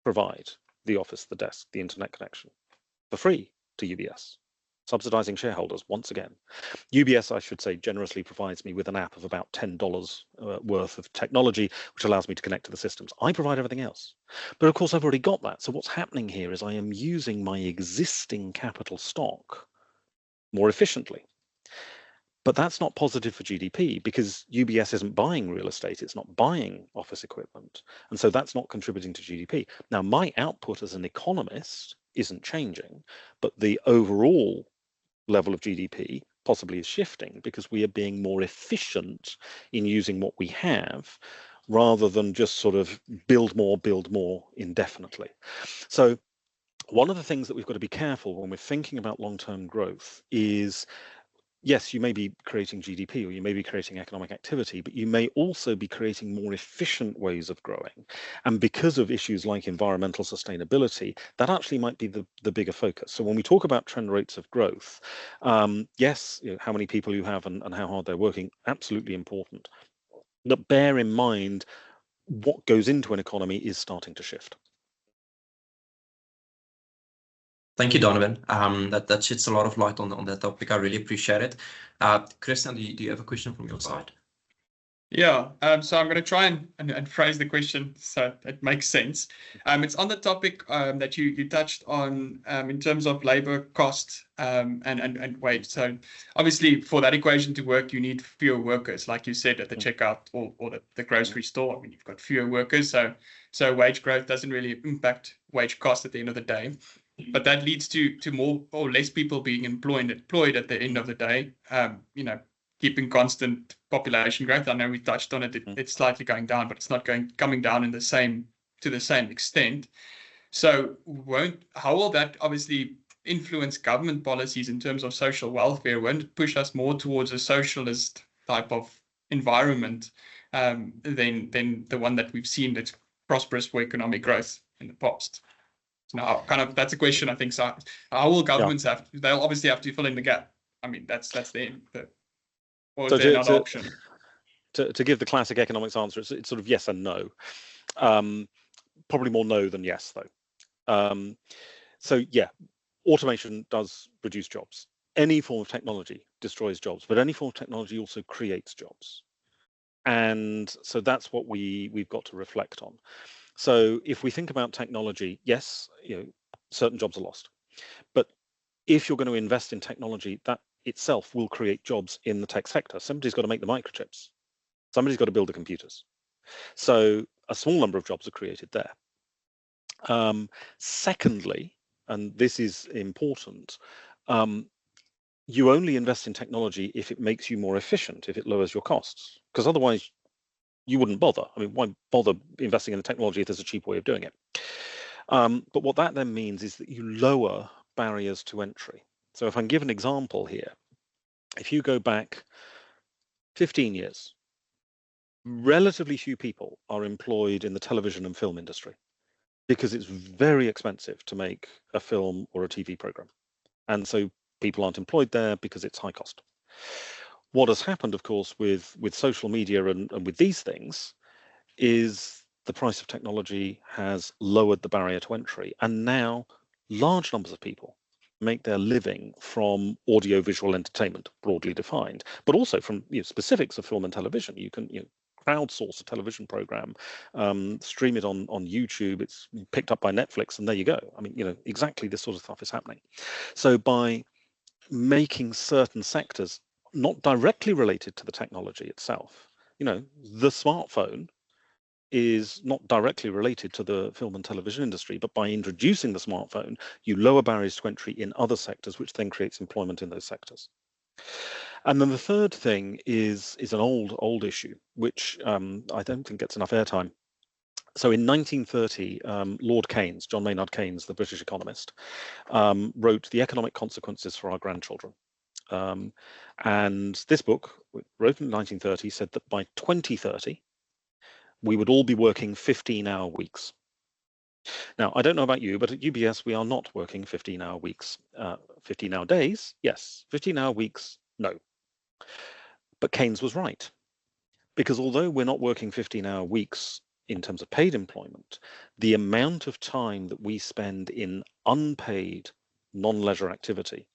provide the office, the desk, the internet connection for free to UBS, subsidizing shareholders once again. UBS, I should say, generously provides me with an app of about $10 worth of technology, which allows me to connect to the systems. I provide everything else. But of course, I've already got that. So what's happening here is I am using my existing capital stock more efficiently. But that's not positive for GDP because UBS isn't buying real estate. It's not buying office equipment. And so that's not contributing to GDP. Now, my output as an economist isn't changing, but the overall level of GDP possibly is shifting because we are being more efficient in using what we have rather than just sort of build more indefinitely. So one of the things that we've got to be careful when we're thinking about long-term growth is, yes, you may be creating GDP or you may be creating economic activity, but you may also be creating more efficient ways of growing. And because of issues like environmental sustainability, that actually might be the bigger focus. So when we talk about trend rates of growth, yes, how many people you have and how hard they're working, absolutely important. But bear in mind, what goes into an economy is starting to shift. Thank you, Donovan. That sheds a lot of light on that topic. I really appreciate it. Christian, do you have a question from your side? Yeah, so I'm going to try and phrase the question so it makes sense. It's on the topic that you touched on in terms of labor cost and wage. So obviously for that equation to work, you need fewer workers, like you said, at the checkout or the grocery store. I mean, you've got fewer workers, so wage growth doesn't really impact wage cost at the end of the day. But that leads to more or less people being employed at the end of the day. keeping constant population growth. I know we touched on it. It's slightly going down, but it's not coming down to the same extent. So how will that obviously influence government policies in terms of social welfare? Won't it push us more towards a socialist type of environment than the one that we've seen that's prosperous for economic growth in the past? So now, that's a question I think. So how will governments they'll obviously have to fill in the gap. I mean, that's the or is there another option? To give the classic economics answer, it's sort of yes and no. Probably more no than yes, though. So yeah, automation does reduce jobs. Any form of technology destroys jobs, but any form of technology also creates jobs. And so that's what we've got to reflect on. So if we think about technology, yes, certain jobs are lost. But if you're going to invest in technology, that itself will create jobs in the tech sector. Somebody's got to make the microchips. Somebody's got to build the computers. So a small number of jobs are created there. Secondly, and this is important, you only invest in technology if it makes you more efficient, if it lowers your costs, because otherwise you wouldn't bother. I mean, why bother investing in the technology if there's a cheap way of doing it? But what that then means is that you lower barriers to entry. So if I can give an example here, if you go back 15 years, relatively few people are employed in the television and film industry because it's very expensive to make a film or a TV program. And so people aren't employed there because it's high cost. What has happened, of course, with social media and with these things is the price of technology has lowered the barrier to entry. And now large numbers of people make their living from audiovisual entertainment, broadly defined, but also from specifics of film and television. You can crowdsource a television program, stream it on YouTube, it's picked up by Netflix, and there you go. I mean, exactly this sort of stuff is happening. So by making certain sectors not directly related to the technology itself, the smartphone is not directly related to the film and television industry, but by introducing the smartphone, you lower barriers to entry in other sectors, which then creates employment in those sectors. And then the third thing is an old issue, which I don't think gets enough airtime. So in 1930, Lord Keynes, John Maynard Keynes, the British economist, wrote The Economic Consequences for Our Grandchildren. And this book, wrote in 1930, said that by 2030, we would all be working 15-hour weeks. Now, I don't know about you, but at UBS, we are not working 15-hour weeks. 15-hour days, yes. 15-hour weeks, no. But Keynes was right, because although we're not working 15-hour weeks in terms of paid employment, the amount of time that we spend in unpaid non-leisure activity,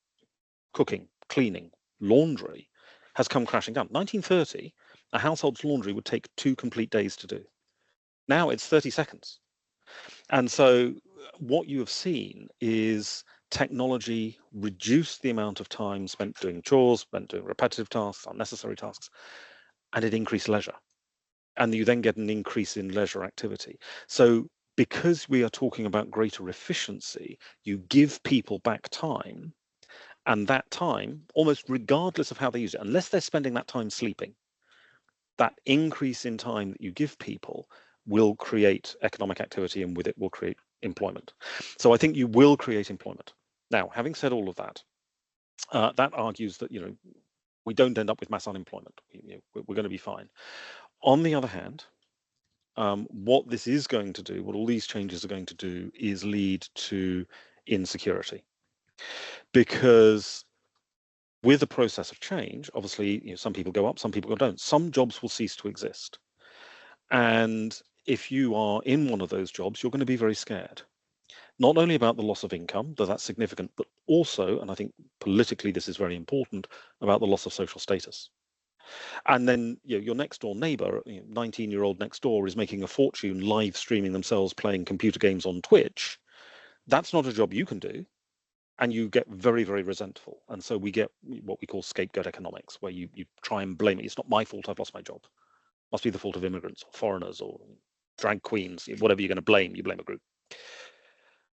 cooking, cleaning, laundry, has come crashing down. 1930, a household's laundry would take 2 complete days to do. Now it's 30 seconds. And so what you have seen is technology reduce the amount of time spent doing chores, spent doing repetitive tasks, unnecessary tasks, and it increased leisure. And you then get an increase in leisure activity. So because we are talking about greater efficiency, you give people back time, and that time, almost regardless of how they use it, unless they're spending that time sleeping, that increase in time that you give people will create economic activity, and with it will create employment. So I think you will create employment. Now, having said all of that, that argues that we don't end up with mass unemployment. We're going to be fine. On the other hand, what this is going to do, what all these changes are going to do, is lead to insecurity, because with the process of change, obviously, some people go up, some people don't. Some jobs will cease to exist. And if you are in one of those jobs, you're going to be very scared, not only about the loss of income, though that's significant, but also, and I think politically this is very important, about the loss of social status. And then your next door neighbor, 19-year-old next door, is making a fortune live streaming themselves playing computer games on Twitch. That's not a job you can do. And you get very, very resentful. And so we get what we call scapegoat economics, where you try and blame it. It's not my fault I've lost my job. It must be the fault of immigrants or foreigners or drag queens, whatever you're going to blame, you blame a group.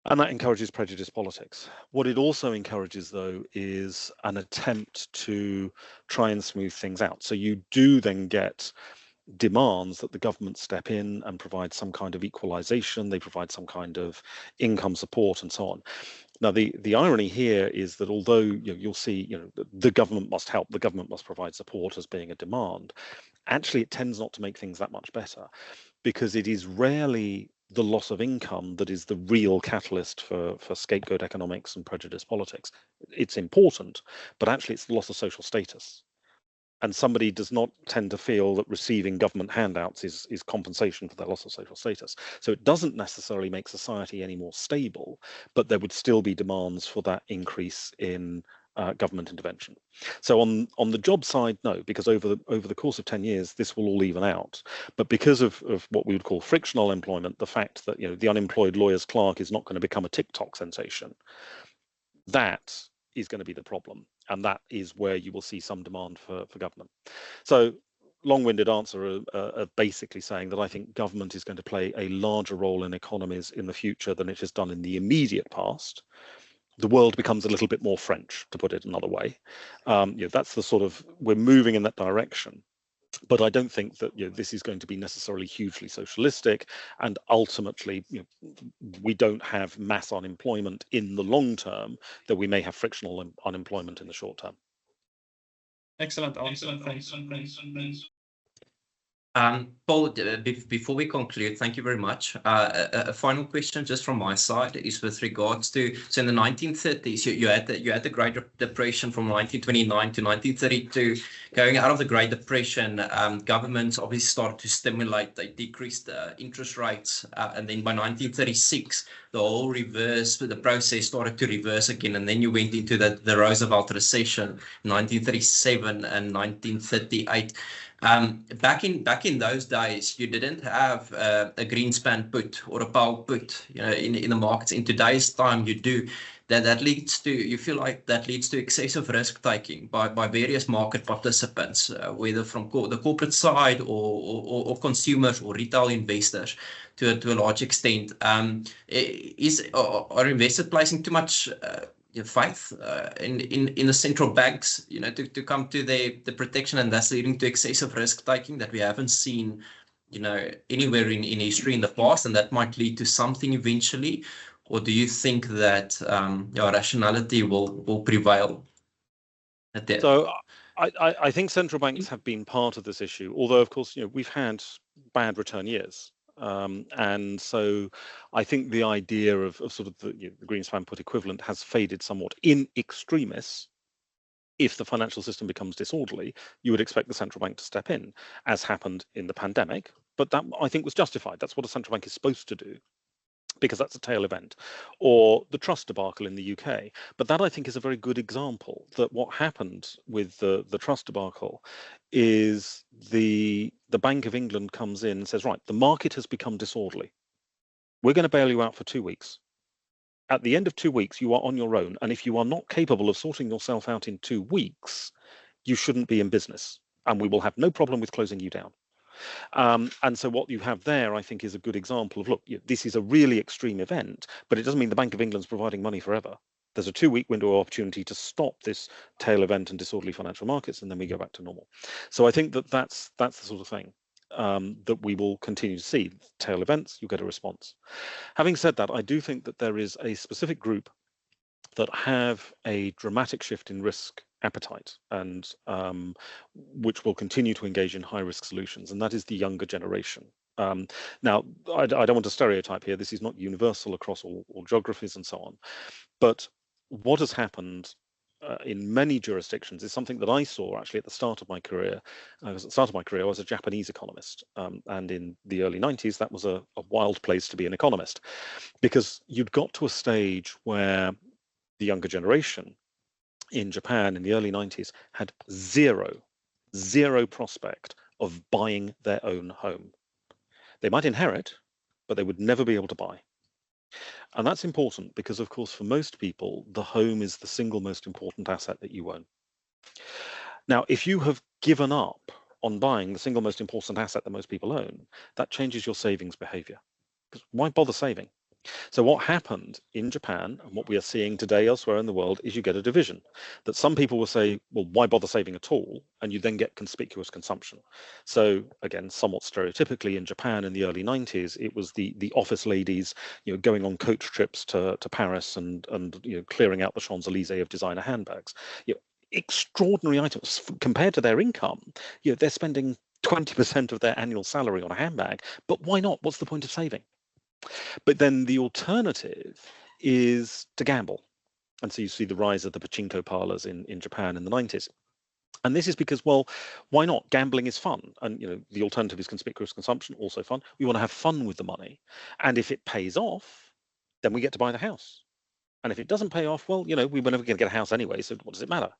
And that encourages prejudice politics. What it also encourages, though, is an attempt to try and smooth things out. So you do then get demands that the government step in and provide some kind of equalization, they provide some kind of income support and so on. Now, the irony here is that although you'll see, the government must help, the government must provide support as being a demand, actually it tends not to make things that much better, because it is rarely the loss of income that is the real catalyst for scapegoat economics and prejudice politics. It's important, but actually it's the loss of social status. And somebody does not tend to feel that receiving government handouts is compensation for their loss of social status. So it doesn't necessarily make society any more stable, but there would still be demands for that increase in government intervention. So on the job side, no, because over the course of 10 years, this will all even out. But because of what we would call frictional employment, the fact that the unemployed lawyer's clerk is not going to become a TikTok sensation, that is going to be the problem. And that is where you will see some demand for government. So long-winded answer of basically saying that I think government is going to play a larger role in economies in the future than it has done in the immediate past. The world becomes a little bit more French, to put it another way. That's the sort of, we're moving in that direction. But I don't think that this is going to be necessarily hugely socialistic, and ultimately we don't have mass unemployment in the long term, that we may have frictional unemployment in the short term. Excellent answer. Thanks. Paul, before we conclude, thank you very much. A final question just from my side is with regards to, so in the 1930s, you had the Great Depression from 1929 to 1932. Going out of the Great Depression, governments obviously started to stimulate, they decreased interest rates, and then by 1936, the whole the process started to reverse again, and then you went into the Roosevelt recession, 1937 and 1938. Back in those days, you didn't have a Greenspan put or a Powell put, in the markets. In today's time, you do. That leads to, you feel like that leads to excessive risk taking by various market participants, whether from the corporate side or consumers or retail investors to a large extent. Are investors placing too much faith in the central banks, to come to the protection, and that's leading to excessive risk taking that we haven't seen, anywhere in history in the past, and that might lead to something eventually? Or do you think that rationality will prevail at that? So I think central banks have been part of this issue, although of course we've had bad return years. And so I think the idea of sort of the Greenspan put equivalent has faded somewhat. In extremis, if the financial system becomes disorderly, you would expect the central bank to step in, as happened in the pandemic. But that, I think, was justified. That's what a central bank is supposed to do, because that's a tail event, or the trust debacle in the UK. But that, I think, is a very good example that what happened with the trust debacle is the Bank of England comes in and says, right, the market has become disorderly. We're going to bail you out for 2 weeks. At the end of 2 weeks, you are on your own. And if you are not capable of sorting yourself out in 2 weeks, you shouldn't be in business. And we will have no problem with closing you down. And so what you have there, I think, is a good example of, look, this is a really extreme event, but it doesn't mean the Bank of England's providing money forever. There's a 2-week window of opportunity to stop this tail event and disorderly financial markets, and then we go back to normal. So I think that that's the sort of thing that we will continue to see. Tail events, you get a response. Having said that, I do think that there is a specific group that have a dramatic shift in risk appetite, and which will continue to engage in high risk solutions, and that is the younger generation. Now, I don't want to stereotype here. This is not universal across all geographies and so on, but what has happened in many jurisdictions is something that I saw actually at the start of my career. At the start of my career, I was a Japanese economist, and in the early 90s, that was a wild place to be an economist, because you'd got to a stage where the younger generation in Japan in the early 90s had zero prospect of buying their own home. They might inherit, but they would never be able to buy. And that's important because, of course, for most people, the home is the single most important asset that you own. Now, if you have given up on buying the single most important asset that most people own, that changes your savings behavior. Because why bother saving? So what happened in Japan, and what we are seeing today elsewhere in the world, is you get a division. That some people will say, well, why bother saving at all? And you then get conspicuous consumption. So again, somewhat stereotypically, in Japan in the early 90s, it was the office ladies, going on coach trips to Paris and clearing out the Champs-Élysées of designer handbags. Extraordinary items compared to their income. They're spending 20% of their annual salary on a handbag. But why not? What's the point of saving? But then the alternative is to gamble. And so you see the rise of the pachinko parlors in Japan in the 90s. And this is because, well, why not? Gambling is fun. And, the alternative is conspicuous consumption, also fun. We want to have fun with the money. And if it pays off, then we get to buy the house. And if it doesn't pay off, well, we were never going to get a house anyway, so what does it matter?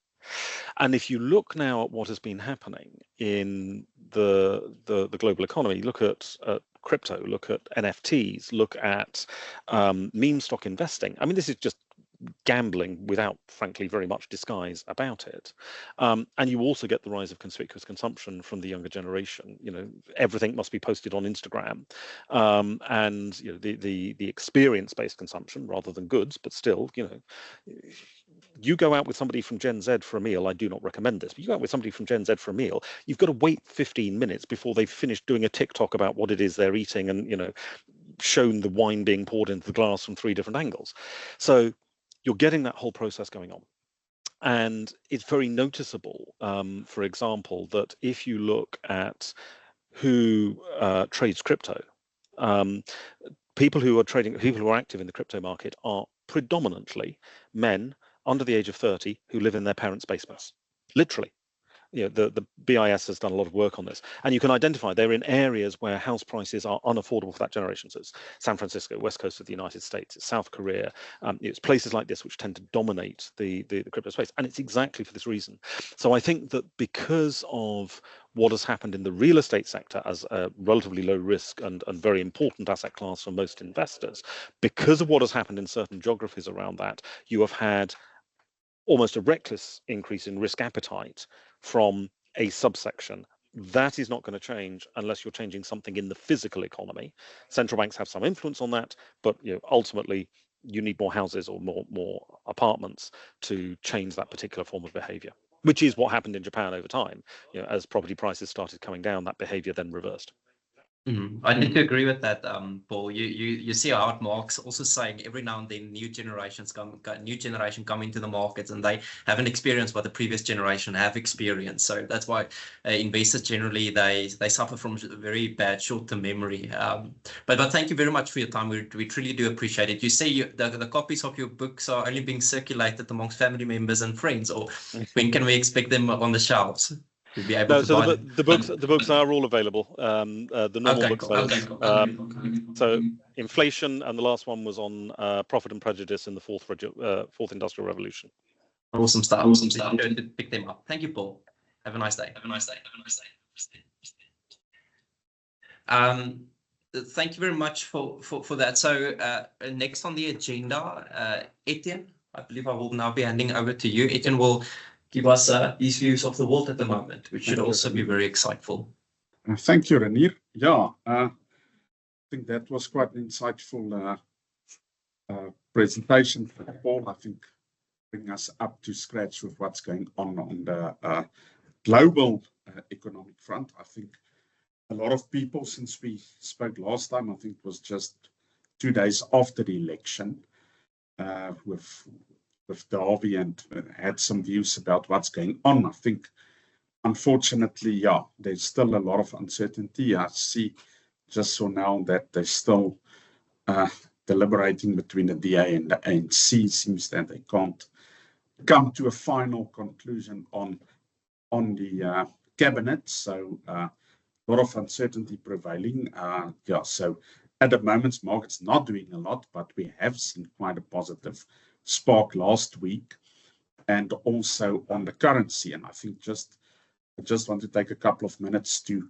And if you look now at what has been happening in the global economy, look at crypto, look at NFTs, look at meme stock investing. I mean, this is just gambling without, frankly, very much disguise about it. And you also get the rise of conspicuous consumption from the younger generation. Everything must be posted on Instagram, and the experience-based consumption rather than goods, but still, you go out with somebody from Gen Z for a meal. I do not recommend this, but you go out with somebody from Gen Z for a meal, you've got to wait 15 minutes before they've finished doing a TikTok about what it is they're eating and, shown the wine being poured into the glass from 3 different angles. So you're getting that whole process going on. And it's very noticeable, for example, that if you look at who trades crypto, people who are active in the crypto market are predominantly men under the age of 30 who live in their parents' basements, literally. The BIS has done a lot of work on this, and you can identify they're in areas where house prices are unaffordable for that generation. So it's San Francisco, west coast of the United States, it's South Korea. It's places like this which tend to dominate the crypto space, and it's exactly for this reason. So I think that because of what has happened in the real estate sector as a relatively low risk and very important asset class for most investors, because of what has happened in certain geographies around that, you have had almost a reckless increase in risk appetite from a subsection. That is not going to change unless you're changing something in the physical economy. Central banks have some influence on that, but ultimately you need more houses or more apartments to change that particular form of behavior, which is what happened in Japan over time. As property prices started coming down, that behavior then reversed. I need to agree with that, Paul. You see how Mark's also saying every now and then new generation come into the markets and they haven't experienced what the previous generation have experienced. So that's why investors generally they suffer from very bad short-term memory. But thank you very much for your time. We truly do appreciate it. You say the copies of your books are only being circulated amongst family members and friends, or when can we expect them on the shelves? Be able to so buy the books are all available. The normal books. So inflation, and the last one was on Profit and Prejudice in the fourth industrial revolution. Awesome stuff. Awesome stuff. To pick them up. Thank you, Paul. Have a nice day. Thank you very much for that. So next on the agenda, Etienne, I believe I will now be handing over to you. Etienne will give us his views of the world at the moment, which should also be very insightful. Thank you, Renier. Yeah, I think that was quite an insightful presentation for Paul. I think bring us up to scratch with what's going on the global economic front. I think a lot of people, since we spoke last time, I think it was just 2 days after the election, with Darby, and had some views about what's going on. I think, unfortunately, yeah, there's still a lot of uncertainty. I see just so now that they're still deliberating between the DA and the ANC. Seems that they can't come to a final conclusion on the cabinet. So a lot of uncertainty prevailing. Yeah, so at the moment, market's not doing a lot, but we have seen quite a positive spark last week, and also on the currency. And I think I just want to take a couple of minutes to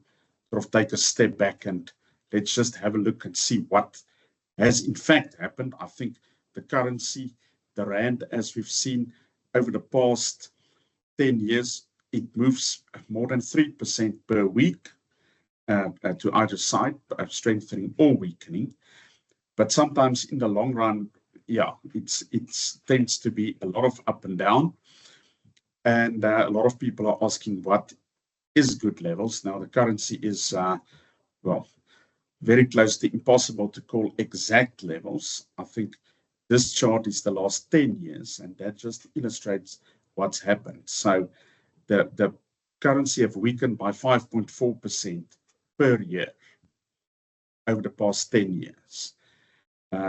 sort of take a step back and let's just have a look and see what has in fact happened. I think the currency, the rand, as we've seen over the past 10 years, it moves more than 3% per week to either side, strengthening or weakening. But sometimes in the long run, yeah, it tends to be a lot of up and down. And a lot of people are asking what is good levels. Now, the currency is, well, very close to impossible to call exact levels. I think this chart is the last 10 years, and that just illustrates what's happened. So the currency have weakened by 5.4% per year over the past 10 years.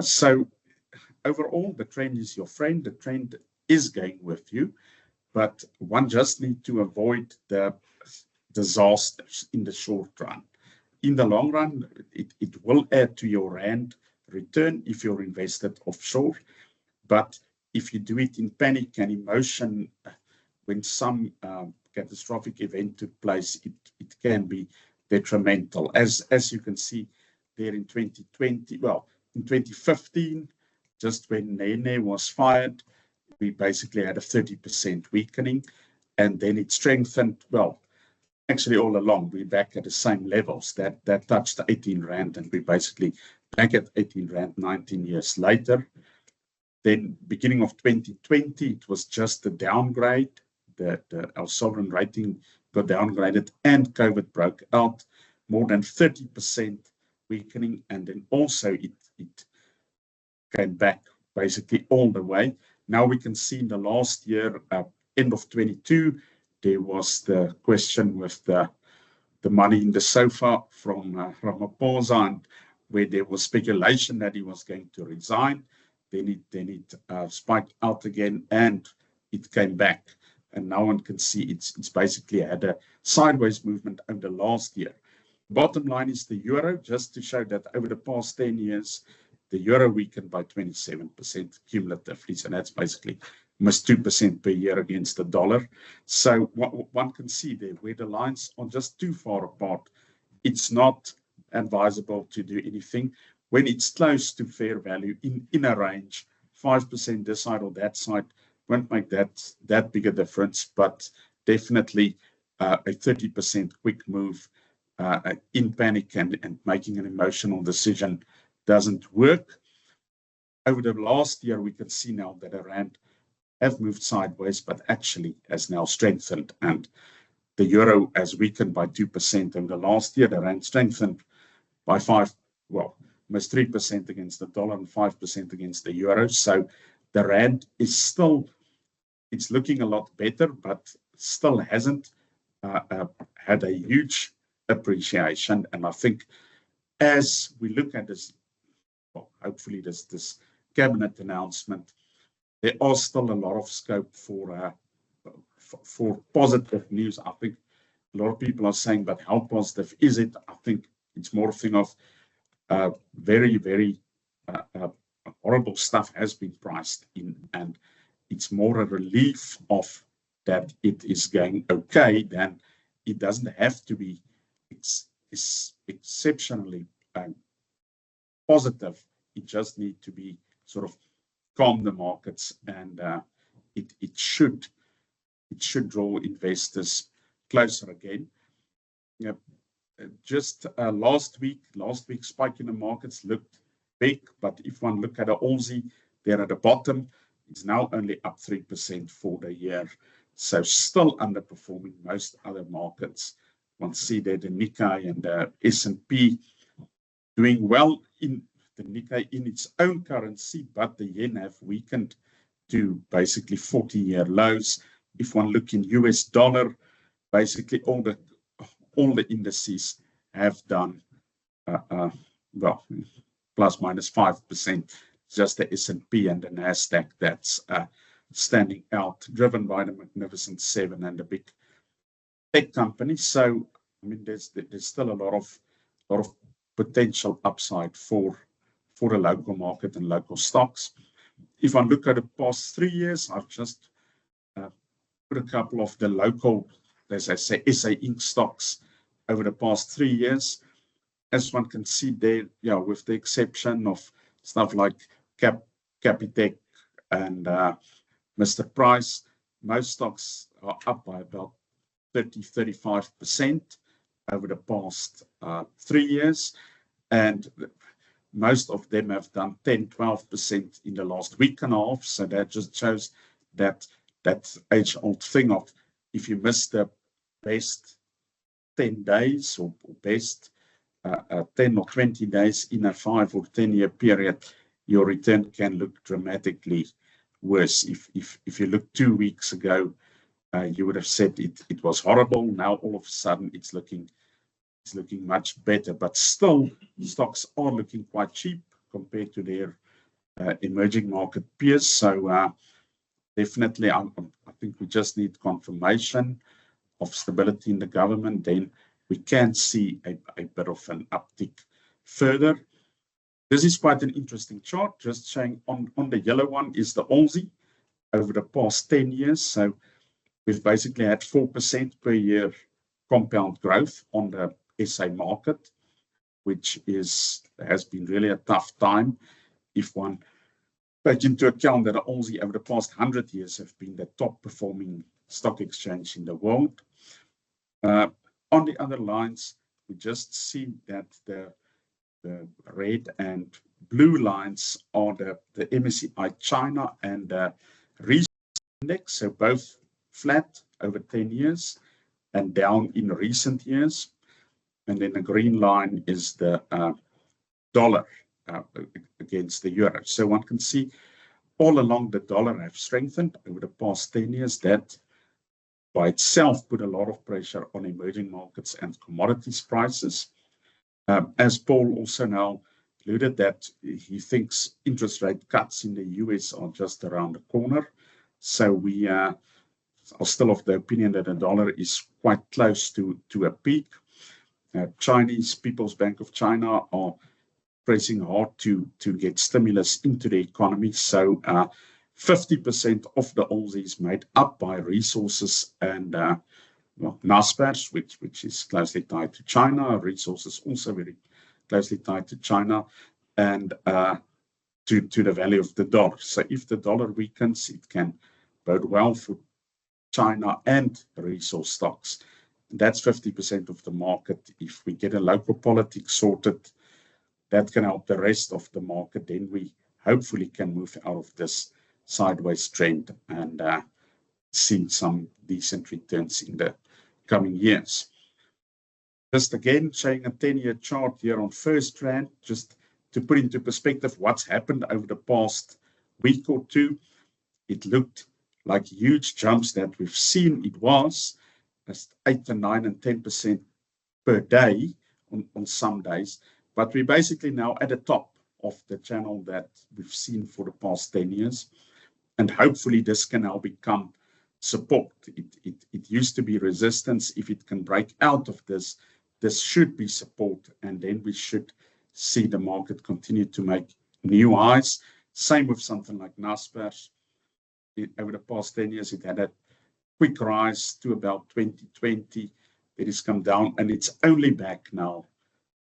So overall, the trend is your friend. The trend is going with you, but one just needs to avoid the disasters in the short run. In the long run, it will add to your rand return if you're invested offshore. But if you do it in panic and emotion, when some catastrophic event took place, it can be detrimental. As you can see there in 2020, well, in 2015, just when Nene was fired, we basically had a 30% weakening, and then it strengthened. Well, actually all along, we're back at the same levels. That touched 18 Rand, and we're basically back at 18 Rand 19 years later. Then beginning of 2020, it was just a downgrade. Our sovereign rating got downgraded and COVID broke out, more than 30% weakening. And then also it came back basically all the way. Now we can see in the last year, end of 22, there was the question with the money in the sofa from Ramaphosa, and where there was speculation that he was going to resign. Then it spiked out again, and it came back. And now one can see it's basically had a sideways movement over the last year. Bottom line is the euro, just to show that over the past 10 years, the euro weakened by 27% cumulatively. So that's basically almost 2% per year against the dollar. So one can see there where the lines are just too far apart. It's not advisable to do anything. When it's close to fair value in a range, 5% this side or that side won't make that big a difference, but definitely a 30% quick move in panic and making an emotional decision doesn't work. Over the last year, we can see now that the rand have moved sideways, but actually has now strengthened, and the euro has weakened by 2% over the last year. The rand strengthened by almost 3% against the dollar and 5% against the euro. So the rand is still, it's looking a lot better, but still hasn't had a huge appreciation. And I think as we look at this, well, hopefully this cabinet announcement, there are still a lot of scope for positive news. I think a lot of people are saying, but how positive is it? I think it's more a thing of very, very horrible stuff has been priced in, and it's more a relief of that it is going okay than it doesn't have to be exceptionally positive. It just needs to be sort of calm the markets, and it should draw investors closer again. Yeah. Just last week's spike in the markets looked big, but if one look at the Aussie, they're at the bottom. It's now only up 3% for the year, so still underperforming most other markets. One see that the Nikkei and the S&P doing well in the Nikkei in its own currency, but the yen have weakened to basically 40-year lows. If one look in US dollar, basically all the indices have done well, plus minus 5%. Just the S&P and the Nasdaq that's standing out, driven by the Magnificent Seven and the big tech companies. So I mean, there's still a lot of potential upside for the local market and local stocks. If I look at the past 3 years, I've just put a couple of the local, as I say, SA Inc. stocks over the past 3 years. As one can see there, yeah, with the exception of stuff like Capitec and Mr. Price, most stocks are up by about 30-35% over the past 3 years. And most of them have done 10-12% in the last week and a half. So that just shows that age-old thing of if you miss the best 10 days or best 10 or 20 days in a 5 or 10-year period, your return can look dramatically worse. If you look 2 weeks ago, you would have said it was horrible. Now all of a sudden it's looking much better, but still stocks are looking quite cheap compared to their emerging market peers. So definitely, I think we just need confirmation of stability in the government. Then we can see a bit of an uptick further. This is quite an interesting chart, just showing on the yellow one is the Aussie over the past 10 years. So we've basically had 4% per year compound growth on the SA market, which has been really a tough time if one take into account that the Aussie over the past 100 years have been the top performing stock exchange in the world. On the other lines, we just see that the red and blue lines are the MSCI China and the resource index, so both flat over 10 years and down in recent years. And then the green line is the dollar against the euro. So one can see all along the dollar have strengthened over the past 10 years. That by itself put a lot of pressure on emerging markets and commodities prices. As Paul also now alluded that he thinks interest rate cuts in the US are just around the corner. So we are still of the opinion that the dollar is quite close to a peak. Chinese People's Bank of China are pressing hard to get stimulus into the economy. So 50% of the Aussie is made up by resources and NASPERS, which is closely tied to China. Resources also very closely tied to China and to the value of the dollar. So if the dollar weakens, it can bode well for China and resource stocks. That's 50% of the market. If we get a local politics sorted, that can help the rest of the market. Then we hopefully can move out of this sideways trend and see some decent returns in the coming years. Just again showing a 10-year chart here on First Rand, just to put into perspective what's happened over the past week or two. It looked like huge jumps that we've seen. It was 8 and 9 and 10% per day on some days, but we're basically now at the top of the channel that we've seen for the past 10 years. And hopefully this can now become support. It used to be resistance. If it can break out of this should be support, and then we should see the market continue to make new highs. Same with something like NASPERS. Over the past 10 years, it had a quick rise to about 2020. It has come down, and it's only back now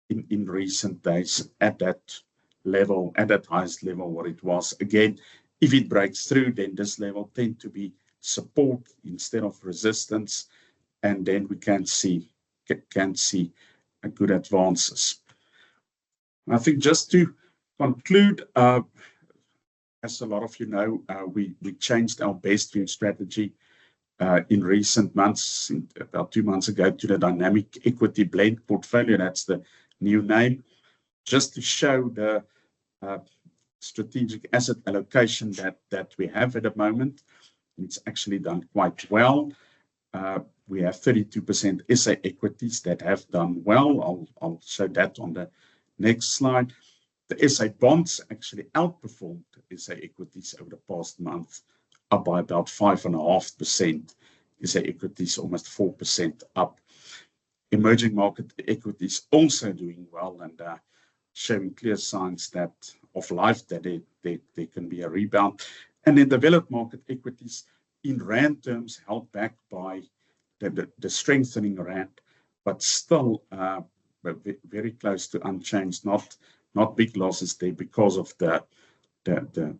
in recent days at that level, at that highest level what it was. Again, if it breaks through, then this level tend to be support instead of resistance, and then we can see a good advances. I think just to conclude, as a lot of you know, we changed our best view strategy in recent months, about 2 months ago, to the dynamic equity blend portfolio. That's the new name, just to show the strategic asset allocation that we have at the moment. It's actually done quite well. We have 32% SA equities that have done well. I'll show that on the next slide. The SA bonds actually outperformed SA equities over the past month, up by about 5.5%. SA equities almost 4% up. Emerging market equities also doing well and showing clear signs of life that there can be a rebound. And in developed market equities, in rand terms, held back by the strengthening rand, but still very close to unchanged. Not big losses there because of the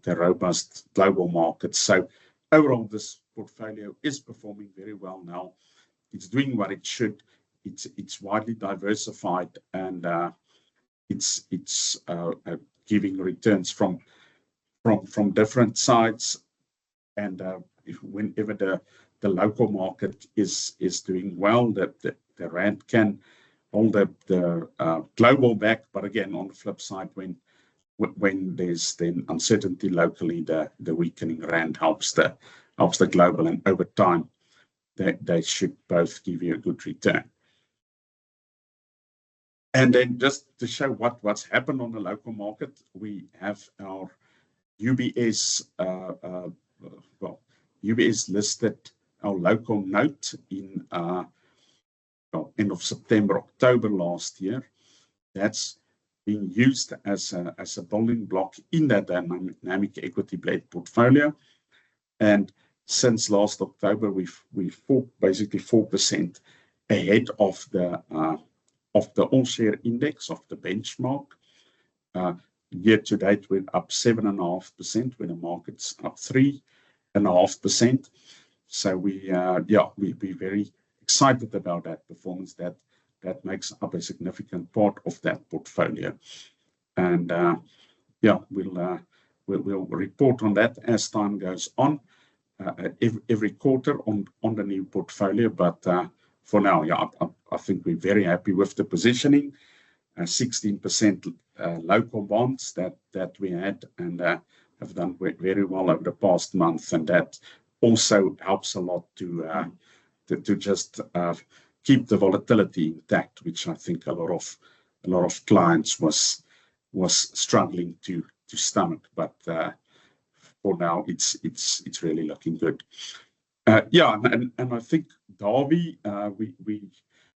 robust global market. So overall, this portfolio is performing very well now. It's doing what it should. It's widely diversified, and it's giving returns from different sides, and whenever the local market is doing well, the rand can hold the global back. But again, on the flip side, when there's then uncertainty locally, the weakening rand helps the global, and over time they should both give you a good return. And then just to show what's happened on the local market, we have our UBS, UBS listed our local note in end of September, October last year. That's being used as a building block in that dynamic equity blend portfolio. And since last October, we've basically 4% ahead of the all share index of the benchmark. Year to date, we're up 7.5% when the market's up 3.5%. So we're very excited about that performance. That makes up a significant part of that portfolio. And we'll report on that as time goes on, every quarter on the new portfolio. But for now, I think we're very happy with the positioning. 16% local bonds that we had, and have done very well over the past month, and that also helps a lot to just keep the volatility intact, which I think a lot of clients was struggling to stomach. But for now, it's really looking good. And I think Davy, we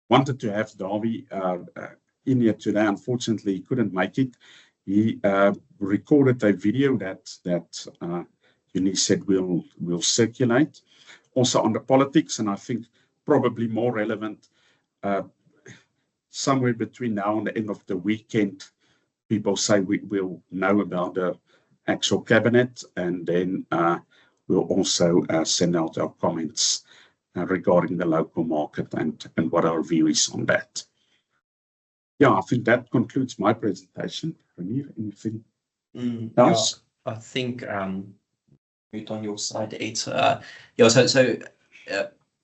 wanted to have Davy in here today. Unfortunately, he couldn't make it. He recorded a video that Eunice said we'll circulate, also on the politics, and I think probably more relevant, somewhere between now and the end of the weekend, people say we'll know about the actual cabinet, and then we'll also send out our comments regarding the local market and what our view is on that. I think that concludes my presentation. Renier, anything else? I think mute on your side, Ed.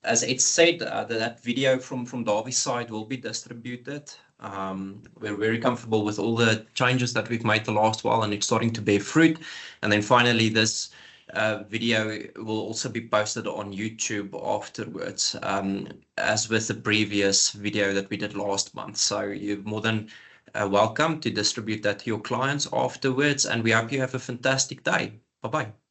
As Ed said, that video from Davy's side will be distributed. We're very comfortable with all the changes that we've made the last while, and it's starting to bear fruit. And then finally, this video will also be posted on YouTube afterwards, as with the previous video that we did last month. So you're more than welcome to distribute that to your clients afterwards, and we hope you have a fantastic day. Bye-bye.